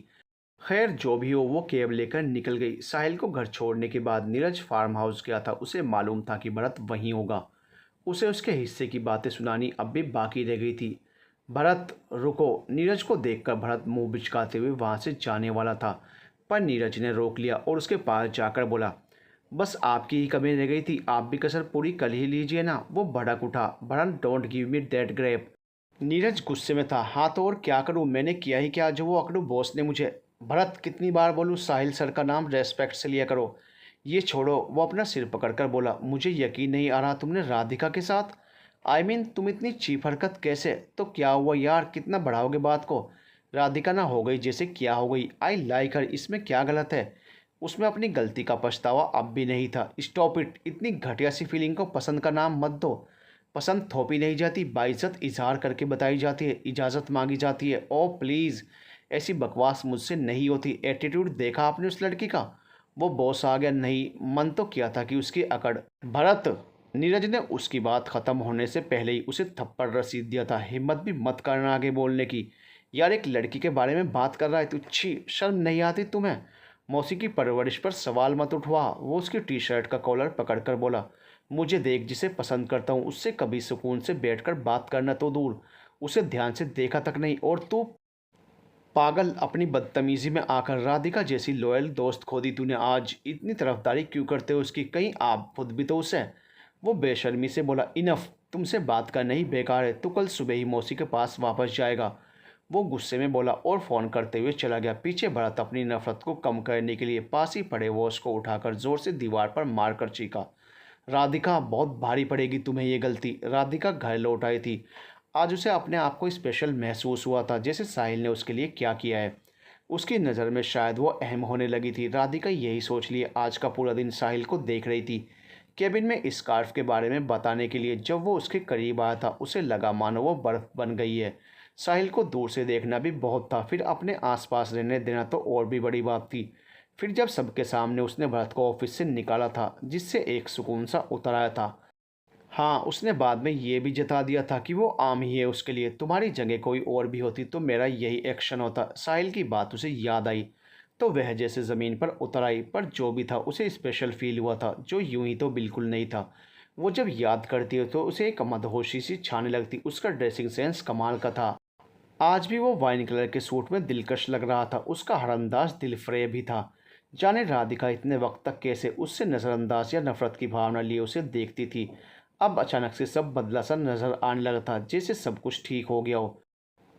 खैर, जो भी हो, वो कैब लेकर निकल गई। साहिल को घर छोड़ने के बाद नीरज फार्म हाउस गया था। उसे मालूम था कि भरत वहीं होगा। उसे उसके हिस्से की बातें सुनानी अब भी बाकी रह गई थी। भरत रुको। नीरज को देखकर भरत मुंह बिचकाते हुए वहां से जाने वाला था, पर नीरज ने रोक लिया और उसके पास जाकर बोला, बस आपकी ही कमी रह गई थी, आप भी कसर पूरी कर ही लीजिए ना। वो भड़क उठा, Bharat don't give me that grape. Neeraj गुस्से में था। हाँ तो और क्या करूँ, मैंने किया ही क्या जो वो अकड़ू बॉस ने मुझे। भरत, कितनी बार बोलूँ, साहिल सर का नाम रेस्पेक्ट से लिया करो। ये छोड़ो। वो अपना सिर पकड़कर बोला, मुझे यकीन नहीं आ रहा तुमने राधिका के साथ। तुम इतनी चीप हरकत कैसे? तो क्या हुआ यार, कितना बढ़ाओगे बात को? राधिका ना हो गई जैसे क्या हो गई? आई लाइक हर, इसमें क्या गलत है? उसमें अपनी गलती का पछतावा अब भी नहीं था। स्टॉप इट, इतनी घटिया सी फीलिंग को पसंद का नाम मत दो। पसंद थोपी नहीं जाती, बाइज्जत इजहार करके बताई जाती है, इजाज़त मांगी जाती है। ओ प्लीज़, ऐसी बकवास मुझसे नहीं होती। एटीट्यूड देखा आपने उस लड़की का? वो बॉस आ गया नहीं, मन तो किया था कि उसकी अकड़। भरत, नीरज ने उसकी बात खत्म होने से पहले ही उसे थप्पड़ रसीद दिया था। हिम्मत भी मत करना आगे बोलने की। यार, एक लड़की के बारे में बात कर रहा है तू, छी शर्म नहीं आती तुम्हें? मौसी की परवरिश पर सवाल मत उठवा। वो उसकी टी शर्ट का कॉलर पकड़कर बोला, मुझे देख, जिसे पसंद करता हूँ उससे कभी सुकून से बैठकर बात करना तो दूर, उसे ध्यान से देखा तक नहीं। और तू पागल, अपनी बदतमीजी में आकर राधिका जैसी लॉयल दोस्त खो दी तूने। आज इतनी तरफदारी क्यों करते हो उसकी? कहीं आप खुद भी तो उसे। वो बेशर्मी से बोला, इनफ, तुमसे बात करना ही बेकार है। तू कल सुबह ही मौसी के पास वापस जाएगा। वो गुस्से में बोला और फ़ोन करते हुए चला गया। पीछे भरत अपनी नफरत को कम करने के लिए पास ही पड़े वॉच को उठाकर जोर से दीवार पर मारकर चीखा, राधिका, बहुत भारी पड़ेगी तुम्हें ये गलती। राधिका घर लौट आई थी। आज उसे अपने आप को स्पेशल महसूस हुआ था, जैसे साहिल ने उसके लिए क्या किया है। उसकी नज़र में शायद वो अहम होने लगी थी। राधिका यही सोच लिए आज का पूरा दिन साहिल को देख रही थी, केबिन में स्कार्फ के बारे में बताने के लिए। जब वो उसके करीब आया था उसे लगा मानो वो बर्फ़ बन गई है। साहिल को दूर से देखना भी बहुत था, फिर अपने आसपास रहने देना तो और भी बड़ी बात थी। फिर जब सबके सामने उसने भरत को ऑफिस से निकाला था, जिससे एक सुकून सा उतर आया था। हाँ, उसने बाद में ये भी जता दिया था कि वो आम ही है उसके लिए। तुम्हारी जगह कोई और भी होती तो मेरा यही एक्शन होता। साहिल की बात उसे याद आई तो वह जैसे ज़मीन पर उतर आई। पर जो भी था उसे स्पेशल फील हुआ था, जो यूं ही तो बिल्कुल नहीं था। वो जब याद करती है तो उसे एक मदहोशी सी छाने लगती। उसका ड्रेसिंग सेंस कमाल का था। आज भी वो वाइन कलर के सूट में दिलकश लग रहा था। उसका हर अंदाज दिलफरेब भी था। जाने राधिका इतने वक्त तक कैसे उससे नज़रअंदाज या नफरत की भावना लिए उसे देखती थी। अब अचानक से सब बदला सा नजर आने लगा था, जैसे सब कुछ ठीक हो गया हो।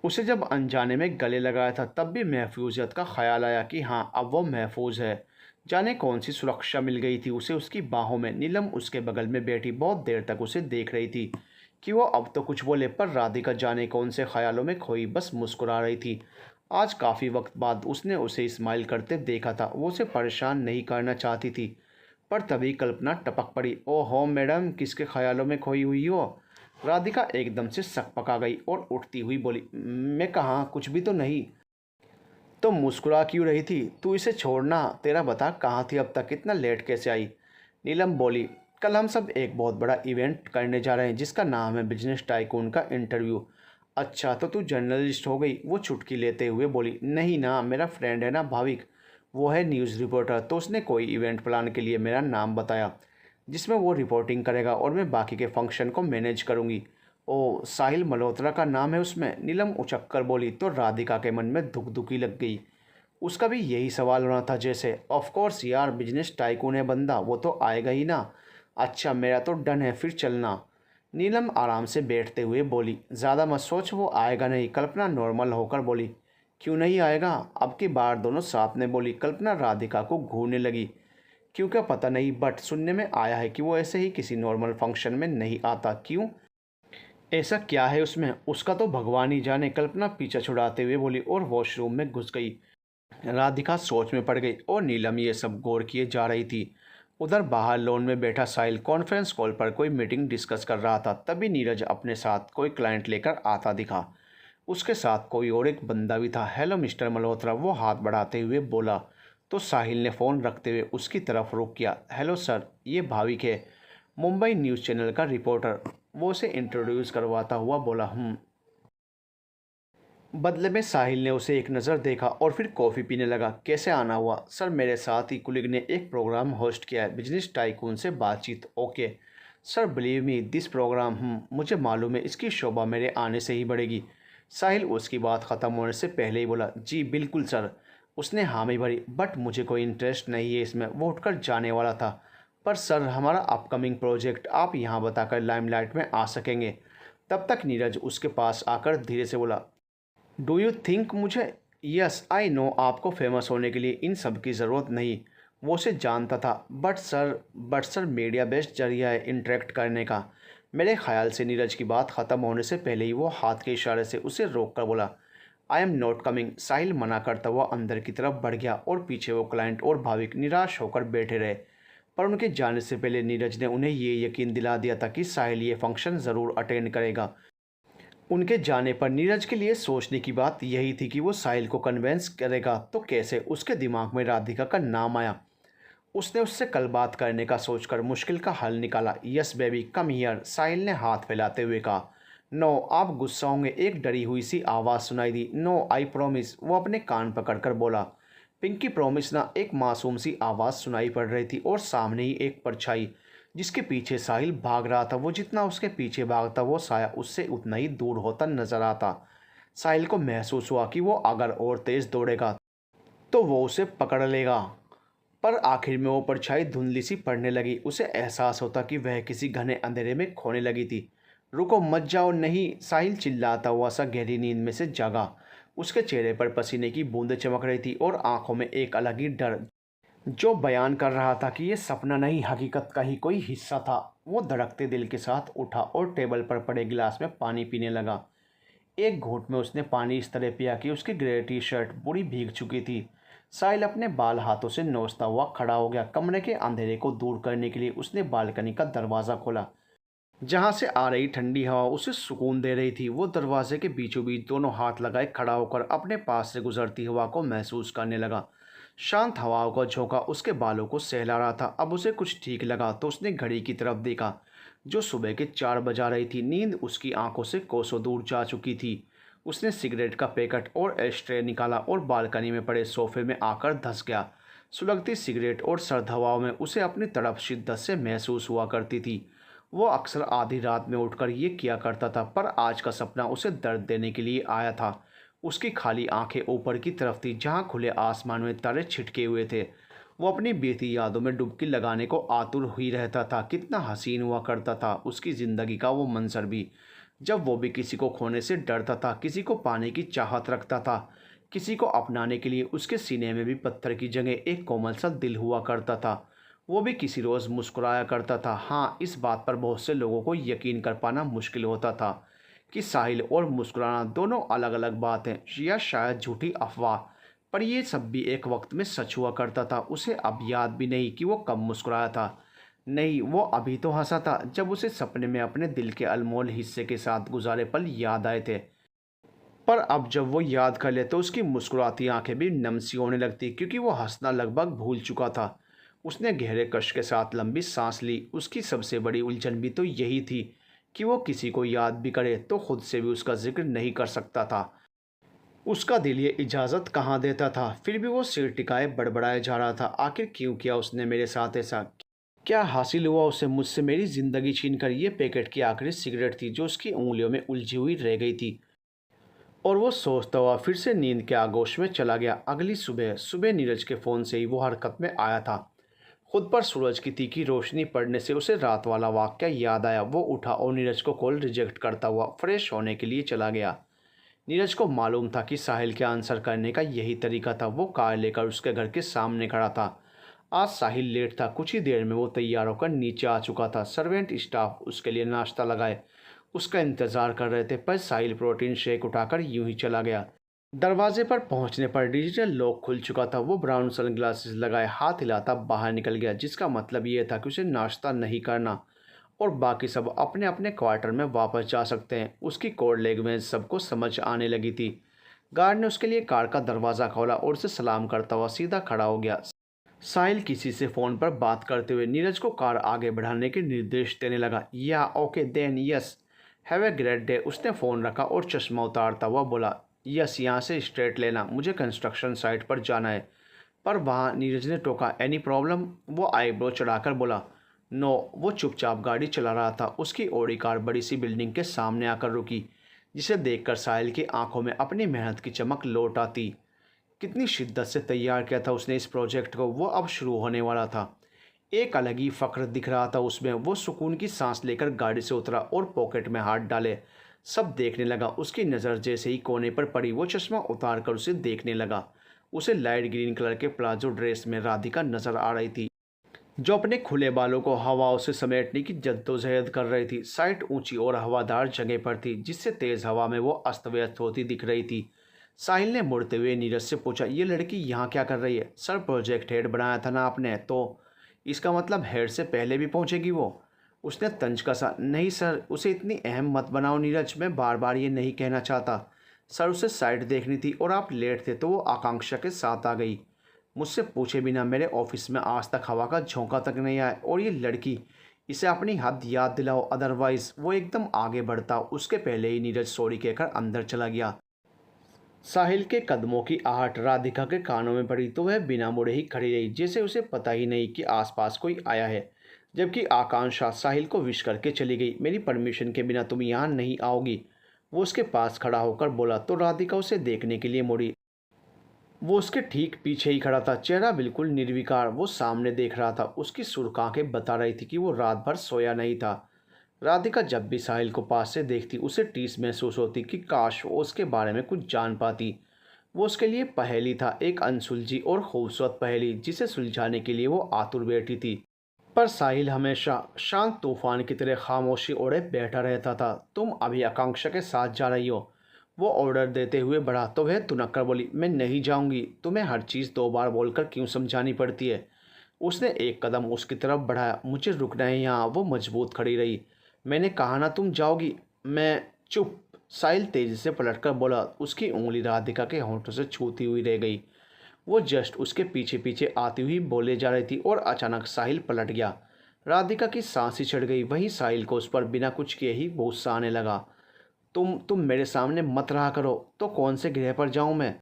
उसे जब अनजाने में गले लगाया था तब भी महफूजियत का ख्याल आया कि हाँ, अब वो महफूज है। जाने कौन सी सुरक्षा मिल गई थी उसे उसकी बाहों में। नीलम उसके बगल में बैठी बहुत देर तक उसे देख रही थी कि वो अब तो कुछ बोले, पर राधिका जाने कौन से ख्यालों में खोई बस मुस्कुरा रही थी। आज काफ़ी वक्त बाद उसने उसे स्माइल करते देखा था। वो उसे परेशान नहीं करना चाहती थी, पर तभी कल्पना टपक पड़ी। ओहो मैडम, किसके ख्यालों में खोई हुई हो? राधिका एकदम से सकपका गई और उठती हुई बोली, मैं कहाँ, कुछ भी तो नहीं। तो मुस्कुरा क्यों रही थी? तू इसे छोड़ना, तेरा बता कहाँ थी अब तक, इतना लेट कैसे आई? नीलम बोली, कल हम सब एक बहुत बड़ा इवेंट करने जा रहे हैं जिसका नाम है बिजनेस टाइकून का इंटरव्यू। अच्छा, तो तू जर्नलिस्ट हो गई? वो चुटकी लेते हुए बोली, नहीं ना, मेरा फ्रेंड है ना भाविक, वो है न्यूज़ रिपोर्टर, तो उसने कोई इवेंट प्लान के लिए मेरा नाम बताया जिसमें वो रिपोर्टिंग करेगा और मैं बाकी के फंक्शन को मैनेज करूँगी। ओ, साहिल मल्होत्रा का नाम है उसमें? नीलम उचक कर बोली तो राधिका के मन में धुकधुकी लग गई। उसका भी यही सवाल होना था जैसे। ऑफ कोर्स यार, बिजनेस टाइकून है बंदा, वो तो आएगा ही ना। अच्छा, मेरा तो डन है, फिर चलना। नीलम आराम से बैठते हुए बोली, ज़्यादा मत सोच, वो आएगा नहीं। कल्पना नॉर्मल होकर बोली, क्यों नहीं आएगा? अब की बार दोनों साथ में बोली। कल्पना राधिका को घूरने लगी। क्योंकि पता नहीं, बट सुनने में आया है कि वो ऐसे ही किसी नॉर्मल फंक्शन में नहीं आता। क्यों? ऐसा क्या है उसमें? उसका तो भगवान ही जाने। कल्पना पीछा छुड़ाते हुए बोली और वॉशरूम में घुस गई। राधिका सोच में पड़ गई और नीलम ये सब गौर किए जा रही थी। उधर बाहर लॉन में बैठा साहिल कॉन्फ्रेंस कॉल पर कोई मीटिंग डिस्कस कर रहा था। तभी नीरज अपने साथ कोई क्लाइंट लेकर आता दिखा। उसके साथ कोई और एक बंदा भी था। हेलो मिस्टर मल्होत्रा, वो हाथ बढ़ाते हुए बोला तो साहिल ने फ़ोन रखते हुए उसकी तरफ रुख किया। हेलो सर, ये भाविक है, मुंबई न्यूज़ चैनल का रिपोर्टर। वो उसे इंट्रोड्यूस करवाता हुआ बोला। बदले में साहिल ने उसे एक नज़र देखा और फिर कॉफ़ी पीने लगा। कैसे आना हुआ? सर, मेरे साथ ही कुलीग ने एक प्रोग्राम होस्ट किया है, बिजनेस टाइकून से बातचीत। Okay sir, believe me this program, मुझे मालूम है इसकी शोभा मेरे आने से ही बढ़ेगी। साहिल उसकी बात ख़त्म होने से पहले ही बोला, जी बिल्कुल सर। उसने हामी भरी, बट मुझे कोई इंटरेस्ट नहीं है इसमें। वो उठकर जाने वाला था, पर सर, हमारा अपकमिंग प्रोजेक्ट आप यहाँ बताकर लाइमलाइट में आ सकेंगे। तब तक नीरज उसके पास आकर धीरे से बोला, डू यू थिंक मुझे? यस आई नो, आपको फेमस होने के लिए इन सब की ज़रूरत नहीं, वो उसे जानता था। बट सर मीडिया बेस्ट जरिया है इंटरेक्ट करने का। मेरे ख्याल से नीरज की बात ख़त्म होने से पहले ही वो हाथ के इशारे से उसे रोक कर बोला, आई एम नॉट कमिंग। साहिल मना करता हुआ अंदर की तरफ बढ़ गया और पीछे वो क्लाइंट और भाविक निराश होकर बैठे रहे। पर उनके जाने से पहले नीरज ने उन्हें ये यकीन दिला दिया था कि साहिल ये फंक्शन ज़रूर अटेंड करेगा। उनके जाने पर नीरज के लिए सोचने की बात यही थी कि वो साहिल को कन्वेंस करेगा तो कैसे। उसके दिमाग में राधिका का नाम आया। उसने उससे कल बात करने का सोचकर मुश्किल का हल निकाला। यस बेबी कम हियर, साहिल ने हाथ फैलाते हुए कहा। नो, आप गुस्सा होंगे, एक डरी हुई सी आवाज़ सुनाई दी। नो आई प्रॉमिस, वो अपने कान पकड़कर बोला। पिंकी प्रॉमिस ना, एक मासूम सी आवाज़ सुनाई पड़ रही थी और सामने ही एक परछाई जिसके पीछे साहिल भाग रहा था। वो जितना उसके पीछे भागता वो साया उससे उतना ही दूर होता नजर आता। साहिल को महसूस हुआ कि वो अगर और तेज़ दौड़ेगा तो वो उसे पकड़ लेगा। पर आखिर में वो परछाई धुंधली सी पड़ने लगी। उसे एहसास होता कि वह किसी घने अंधेरे में खोने लगी थी। रुको मत जाओ, नहीं, साहिल चिल्लाता हुआ सा गहरी नींद में से जागा। उसके चेहरे पर पसीने की बूंदें चमक रही थी और आंखों में एक अलग ही डर जो बयान कर रहा था कि ये सपना नहीं, हकीकत का ही कोई हिस्सा था। वो धड़कते दिल के साथ उठा और टेबल पर पड़े गिलास में पानी पीने लगा। एक घूंट में उसने पानी इस तरह पिया कि उसकी ग्रे टी शर्ट पूरी भीग चुकी थी। साहिल अपने बाल हाथों से नोचता हुआ खड़ा हो गया। कमरे के अंधेरे को दूर करने के लिए उसने बालकनी का दरवाज़ा खोला, जहाँ से आ रही ठंडी हवा उसे सुकून दे रही थी। वो दरवाजे के बीचों बीच दोनों हाथ लगाए खड़ा होकर अपने पास से गुजरती हवा को महसूस करने लगा। शांत हवाओं का झोंका उसके बालों को सहला रहा था। अब उसे कुछ ठीक लगा तो उसने घड़ी की तरफ देखा जो सुबह के 4 बजा रही थी। नींद उसकी आंखों से कोसों दूर जा चुकी थी। उसने सिगरेट का पैकेट और एस्ट्रे निकाला और बालकनी में पड़े सोफे में आकर धंस गया। सुलगती सिगरेट और सर्द हवाओं में उसे अपनी तड़प शिद्दत से महसूस हुआ करती थी। वो अक्सर आधी रात में उठकर ये किया करता था, पर आज का सपना उसे दर्द देने के लिए आया था। उसकी खाली आंखें ऊपर की तरफ थी जहाँ खुले आसमान में तारे छिटके हुए थे। वो अपनी बीती यादों में डुबकी लगाने को आतुर हुई रहता था। कितना हसीन हुआ करता था उसकी ज़िंदगी का वो मंजर भी, जब वो भी किसी को खोने से डरता था, किसी को पाने की चाहत रखता था, किसी को अपनाने के लिए उसके सीने में भी पत्थर की जगह एक कोमल सा दिल हुआ करता था। वो भी किसी रोज़ मुस्कुराया करता था। हाँ, इस बात पर बहुत से लोगों को यकीन कर पाना मुश्किल होता था कि साहिल और मुस्कुराना दोनों अलग अलग बात हैं, या शायद झूठी अफवाह। पर यह सब भी एक वक्त में सच हुआ करता था। उसे अब याद भी नहीं कि वो कब मुस्कुराया था। नहीं, वो अभी तो हंसा था जब उसे सपने में अपने दिल के अनमोल हिस्से के साथ गुजारे पल याद आए थे। पर अब जब वो याद कर ले तो उसकी मुस्कुराती आंखें भी नम सी होने लगती, क्योंकि वो हंसना लगभग भूल चुका था। उसने गहरे कश के साथ लंबी सांस ली। उसकी सबसे बड़ी उलझन भी तो यही थी कि वो किसी को याद भी करे तो खुद से भी उसका जिक्र नहीं कर सकता था। उसका दिल ये इजाज़त कहाँ देता था। फिर भी वो सिर टिकाए बड़बड़ाए जा रहा था। आखिर क्यों किया उसने मेरे साथ ऐसा? क्या हासिल हुआ उसे मुझसे? मेरी ज़िंदगी छीन कर ये पैकेट की आखिरी सिगरेट थी जो उसकी उंगलियों में उलझी हुई रह गई थी। और वो सोचता हुआ फिर से नींद के आगोश में चला गया। अगली सुबह सुबह नीरज के फ़ोन से ही वो हरकत में आया था। खुद पर सूरज की तीखी रोशनी पड़ने से उसे रात वाला वाक़या याद आया। वो उठा और नीरज को कॉल रिजेक्ट करता हुआ फ्रेश होने के लिए चला गया। नीरज को मालूम था कि साहिल के आंसर करने का यही तरीका था। वो कार लेकर उसके घर के सामने खड़ा था। आज साहिल लेट था। कुछ ही देर में वो तैयार होकर नीचे आ चुका था। सर्वेंट स्टाफ उसके लिए नाश्ता लगाए उसका इंतज़ार कर रहे थे, पर साहिल प्रोटीन शेक उठाकर यूं ही चला गया। दरवाजे पर पहुंचने पर डिजिटल लॉक खुल चुका था। वो ब्राउन सनग्लासेस लगाए हाथ हिलाता बाहर निकल गया, जिसका मतलब ये था कि उसे नाश्ता नहीं करना और बाकी सब अपने अपने क्वार्टर में वापस जा सकते हैं। उसकी कोड लैंग्वेज सबको समझ आने लगी थी। गार्ड ने उसके लिए कार का दरवाज़ा खोला और उसे सलाम करता हुआ सीधा खड़ा हो गया। साहिल किसी से फ़ोन पर बात करते हुए नीरज को कार आगे बढ़ाने के निर्देश देने लगा। या okay then yes, have a great day. उसने फ़ोन रखा और चश्मा उतारता हुआ बोला, यस, यहाँ से स्ट्रेट लेना, मुझे कंस्ट्रक्शन साइट पर जाना है। पर वहाँ नीरज ने टोका, एनी प्रॉब्लम? वो आईब्रो चढ़ाकर बोला, नो। वो चुपचाप गाड़ी चला रहा था। उसकी ऑडी कार बड़ी सी बिल्डिंग के सामने आकर रुकी, जिसे देखकर साहिल की आंखों में अपनी मेहनत की चमक लौट आती। कितनी शिद्दत से तैयार किया था उसने इस प्रोजेक्ट को। वो अब शुरू होने वाला था। एक अलग ही फ़ख्र दिख रहा था उसमें। वो सुकून की सांस लेकर गाड़ी से उतरा और पॉकेट में हाथ डाले सब देखने लगा। उसकी नज़र जैसे ही कोने पर पड़ी वो चश्मा उतार कर उसे देखने लगा। उसे लाइट ग्रीन कलर के प्लाजो ड्रेस में राधिका नज़र आ रही थी। जो अपने खुले बालों को हवाओं से समेटने की जद्दोजहद कर रही थी। साइट ऊंची और हवादार जगह पर थी, जिससे तेज हवा में वो अस्त व्यस्त होती दिख रही थी। साहिल ने मुड़ते हुए नीरज से पूछा, ये लड़की यहाँ क्या कर रही है? सर, प्रोजेक्ट हेड बनाया था ना आपने, तो इसका मतलब हेड से पहले भी पहुँचेगी वो? उसने तंज कसा। नहीं सर, उसे इतनी अहम मत बनाओ नीरज, मैं बार बार ये नहीं कहना चाहता। सर, उसे साइड देखनी थी और आप लेट थे तो वो आकांक्षा के साथ आ गई। मुझसे पूछे बिना मेरे ऑफिस में आज तक हवा का झोंका तक नहीं आया। और ये लड़की, इसे अपनी हद याद दिलाओ, अदरवाइज। वो एकदम आगे बढ़ता उसके पहले ही नीरज सॉरी कहकर अंदर चला गया। साहिल के कदमों की आहट राधिका के कानों में पड़ी तो वह बिना मुड़े ही खड़ी रही, जैसे उसे पता ही नहीं कि आसपास कोई आया है। जबकि आकांक्षा साहिल को विश करके चली गई। मेरी परमिशन के बिना तुम यहाँ नहीं आओगी, वो उसके पास खड़ा होकर बोला, तो राधिका उसे देखने के लिए मुड़ी। वो उसके ठीक पीछे ही खड़ा था, चेहरा बिल्कुल निर्विकार। वो सामने देख रहा था। उसकी सुर्ख आंखें बता रही थी कि वो रात भर सोया नहीं था। राधिका जब भी साहिल को पास से देखती उसे टीस महसूस होती कि काश वो उसके बारे में कुछ जान पाती। वो उसके लिए पहेली था, एक अनसुलझी और खूबसूरत पहेली जिसे सुलझाने के लिए वो आतुर बैठी थी। पर साहिल हमेशा शांत तूफान की तरह खामोशी ओढ़े बैठा रहता था। तुम अभी आकांक्षा के साथ जा रही हो? वो ऑर्डर देते हुए बढ़ा तो वह तुनक कर बोली, मैं नहीं जाऊंगी। तुम्हें हर चीज़ दो बार बोलकर क्यों समझानी पड़ती है? उसने एक कदम उसकी तरफ बढ़ाया। मुझे रुकना है यहाँ। वो मजबूत खड़ी रही। मैंने कहा ना तुम जाओगी। मैं चुप। साहिल तेजी से पलटकर बोला। उसकी उंगली राधिका के होंठों से छूती हुई रह गई। वो जस्ट उसके पीछे पीछे आती हुई बोले जा रही थी और अचानक साहिल पलट गया। राधिका की सांस ही चढ़ गई। वहीं साहिल को उस पर बिना कुछ किए ही गुस्सा आने लगा। तुम मेरे सामने मत रहा करो। तो कौन से ग्रह पर जाऊं मैं?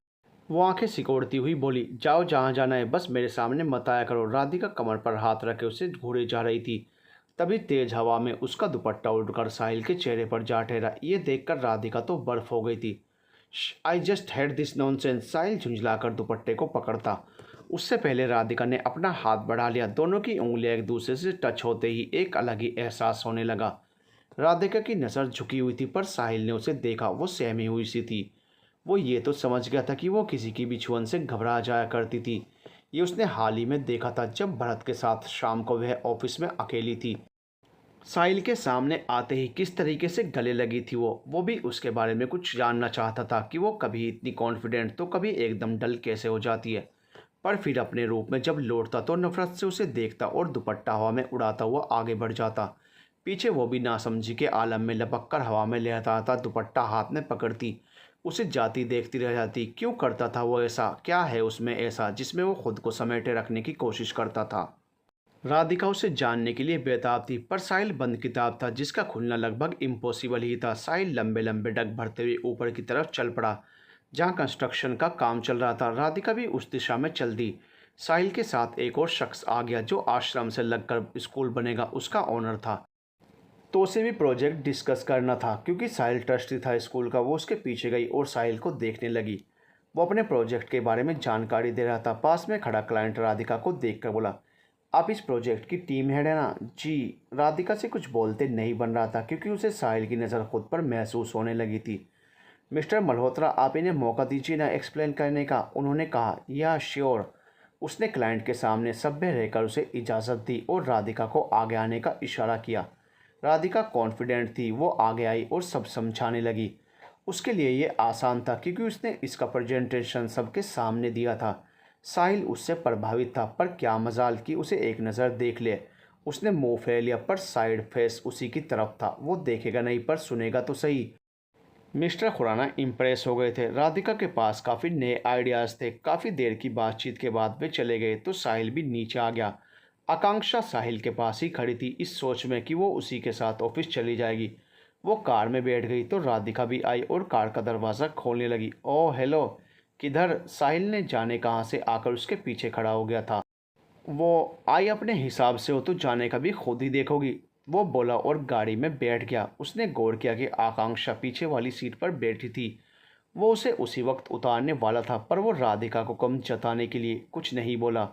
वो आंखें सिकोड़ती हुई बोली, जाओ जहाँ जाना है, बस मेरे सामने मत आया करो। राधिका कमर पर हाथ रखे उसे घूरे जा रही थी। तभी तेज हवा में उसका दुपट्टा उड़कर साहिल के चेहरे पर जा ठहरा। ये देखकर राधिका तो बर्फ हो गई थी। I just hate this nonsense. Sahil झुंझलाकर दुपट्टे को पकड़ता। उससे पहले राधिका ने अपना हाथ बढ़ा लिया। दोनों की उंगलियां एक दूसरे से टच होते ही एक अलग ही एहसास होने लगा। राधिका की नज़र झुकी हुई थी, पर साहिल ने उसे देखा। वो सहमी हुई सी थी। वो ये तो समझ गया था कि वो किसी की भी छुअन से घबरा जाया करती थी। ये उसने हाल ही में देखा था, जब भरत के साथ शाम को वह ऑफिस में अकेली थी। साहिल के सामने आते ही किस तरीके से गले लगी थी। वो भी उसके बारे में कुछ जानना चाहता था कि वो कभी इतनी कॉन्फिडेंट तो कभी एकदम डल कैसे हो जाती है। पर फिर अपने रूप में जब लौटता तो नफरत से उसे देखता और दुपट्टा हवा में उड़ाता हुआ आगे बढ़ जाता। पीछे वो भी नासमझी के आलम में लपक कर हवा में लहराता, दुपट्टा हाथ में पकड़ती उसे जाती देखती रह जाती। क्यों करता था वो ऐसा? क्या है उसमें ऐसा जिसमें वो खुद को समेटे रखने की कोशिश करता था? राधिका उसे जानने के लिए बेताब थी, पर साहिल बंद किताब था जिसका खुलना लगभग इम्पॉसिबल ही था। साहिल लंबे लंबे डग भरते हुए ऊपर की तरफ चल पड़ा, जहाँ कंस्ट्रक्शन का काम चल रहा था। राधिका भी उस दिशा में चल दी। साहिल के साथ एक और शख्स आ गया, जो आश्रम से लगकर स्कूल बनेगा उसका ओनर था। तो उसे भी प्रोजेक्ट डिस्कस करना था। क्योंकि साहिल ट्रस्टी था स्कूल का, वो उसके पीछे गई और साहिल को देखने लगी। वो अपने प्रोजेक्ट के बारे में जानकारी दे रहा था। पास में खड़ा क्लाइंट राधिका को देखकर बोला, आप इस प्रोजेक्ट की टीम हेड है ना? जी। राधिका से कुछ बोलते नहीं बन रहा था, क्योंकि उसे साहिल की नज़र खुद पर महसूस होने लगी थी। मिस्टर मल्होत्रा, आप इन्हें मौका दीजिए ना एक्सप्लेन करने का, उन्होंने कहा। या श्योर। उसने क्लाइंट के सामने सभ्य रहकर उसे इजाज़त दी और राधिका को आगे आने का इशारा किया। राधिका कॉन्फिडेंट थी। वो आगे आई और सब समझाने लगी। उसके लिए ये आसान था, क्योंकि उसने इसका प्रेजेंटेशन सबके सामने दिया था। साहिल उससे प्रभावित था, पर क्या मजाल कि उसे एक नज़र देख ले। उसने मुंह फेर लिया, पर साइड फेस उसी की तरफ था। वो देखेगा नहीं, पर सुनेगा तो सही। मिस्टर खुराना इम्प्रेस हो गए थे। राधिका के पास काफ़ी नए आइडियाज़ थे। काफ़ी देर की बातचीत के बाद वे चले गए तो साहिल भी नीचे आ गया। आकांक्षा साहिल के पास ही खड़ी थी, इस सोच में कि वो उसी के साथ ऑफिस चली जाएगी। वो कार में बैठ गई तो राधिका भी आई और कार का दरवाज़ा खोलने लगी। ओह हेलो, किधर? साहिल ने जाने कहाँ से आकर उसके पीछे खड़ा हो गया था। वो आई अपने हिसाब से हो तो जाने का भी खुद ही देखोगी, वो बोला और गाड़ी में बैठ गया। उसने गौर किया कि आकांक्षा पीछे वाली सीट पर बैठी थी। वो उसे उसी वक्त उतारने वाला था, पर वो राधिका को कम जताने के लिए कुछ नहीं बोला।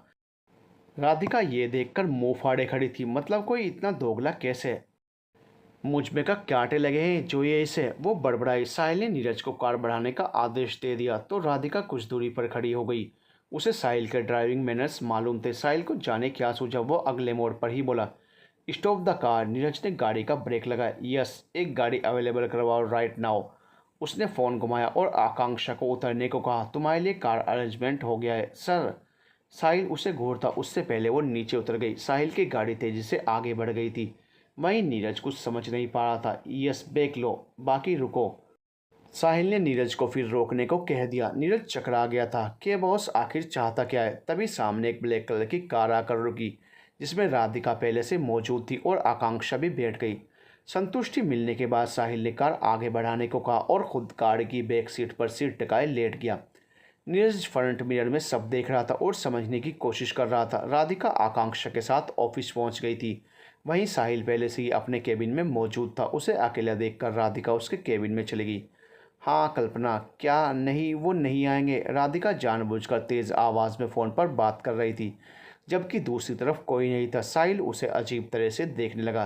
राधिका ये देखकर मुंह फाड़े खड़ी थी। मतलब कोई इतना दोगला कैसे? मुझ में का क्याटे लगे हैं जो ये इसे? वो बड़बड़ाई। साहिल ने नीरज को कार बढ़ाने का आदेश दे दिया तो राधिका कुछ दूरी पर खड़ी हो गई। उसे साहिल के ड्राइविंग मैनर्स मालूम थे। साहिल को जाने क्या सूझा, वो अगले मोड़ पर ही बोला, स्टॉप द कार। नीरज ने गाड़ी का ब्रेक लगाया। यस, एक गाड़ी अवेलेबल करवाओ राइट नाउ। उसने फ़ोन घुमाया और आकांक्षा को उतरने को कहा। तुम्हारे लिए कार अरेंजमेंट हो गया है सर। साहिल उसे घूरता उससे पहले वो नीचे उतर गई। साहिल की गाड़ी तेज़ी से आगे बढ़ गई थी। वहीं नीरज कुछ समझ नहीं पा रहा था। यस, ब्रेक लो, बाकी रुको। साहिल ने नीरज को फिर रोकने को कह दिया। नीरज चकरा गया था कि बॉस आखिर चाहता क्या है। तभी सामने एक ब्लैक कलर की कार आकर रुकी, जिसमें राधिका पहले से मौजूद थी और आकांक्षा भी बैठ गई। संतुष्टि मिलने के बाद साहिल ने कार आगे बढ़ाने को कहा और खुद कार की बैक सीट पर सिर टिकाए लेट गया। नीरज फ्रंट मिरर में सब देख रहा था और समझने की कोशिश कर रहा था। राधिका आकांक्षा के साथ ऑफिस पहुंच गई थी। वहीं साहिल पहले से ही अपने केबिन में मौजूद था। उसे अकेला देखकर राधिका उसके केबिन में चली गई। हाँ कल्पना, क्या नहीं वो नहीं आएंगे? राधिका जानबूझकर तेज़ आवाज़ में फ़ोन पर बात कर रही थी, जबकि दूसरी तरफ कोई नहीं था। साहिल उसे अजीब तरह से देखने लगा।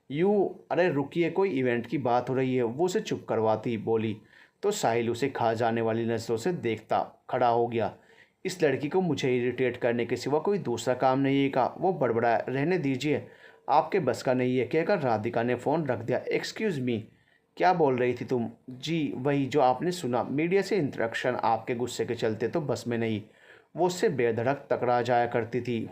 अरे रुकिए, कोई इवेंट की बात हो रही है। वो उसे चुप करवाती बोली तो साहिल उसे खा जाने वाली नज़रों से देखता खड़ा हो गया। इस लड़की को मुझे इरिटेट करने के सिवा कोई दूसरा काम नहीं है का? वो बड़बड़ाया। रहने दीजिए, आपके बस का नहीं है, कहकर राधिका ने फ़ोन रख दिया। एक्सक्यूज़ मी, क्या बोल रही थी तुम? जी वही जो आपने सुना। मीडिया से इंटरेक्शन आपके गुस्से के चलते तो बस में नहीं, वो उससे बेधड़क टकरा जाया करती थी।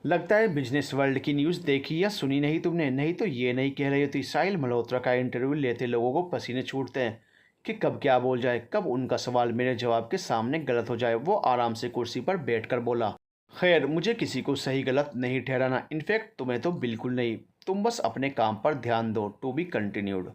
लगता है बिजनेस वर्ल्ड की न्यूज़ देखी या सुनी नहीं तुमने, नहीं तो ये नहीं कह रही होती। साहिल मल्होत्रा का इंटरव्यू लेते लोगों को पसीने छूटते हैं कि कब क्या बोल जाए, कब उनका सवाल मेरे जवाब के सामने गलत हो जाए। वो आराम से कुर्सी पर बैठकर बोला, खैर मुझे किसी को सही गलत नहीं ठहराना, इनफैक्ट तुम्हें तो बिल्कुल नहीं। तुम बस अपने काम पर ध्यान दो। To be continued.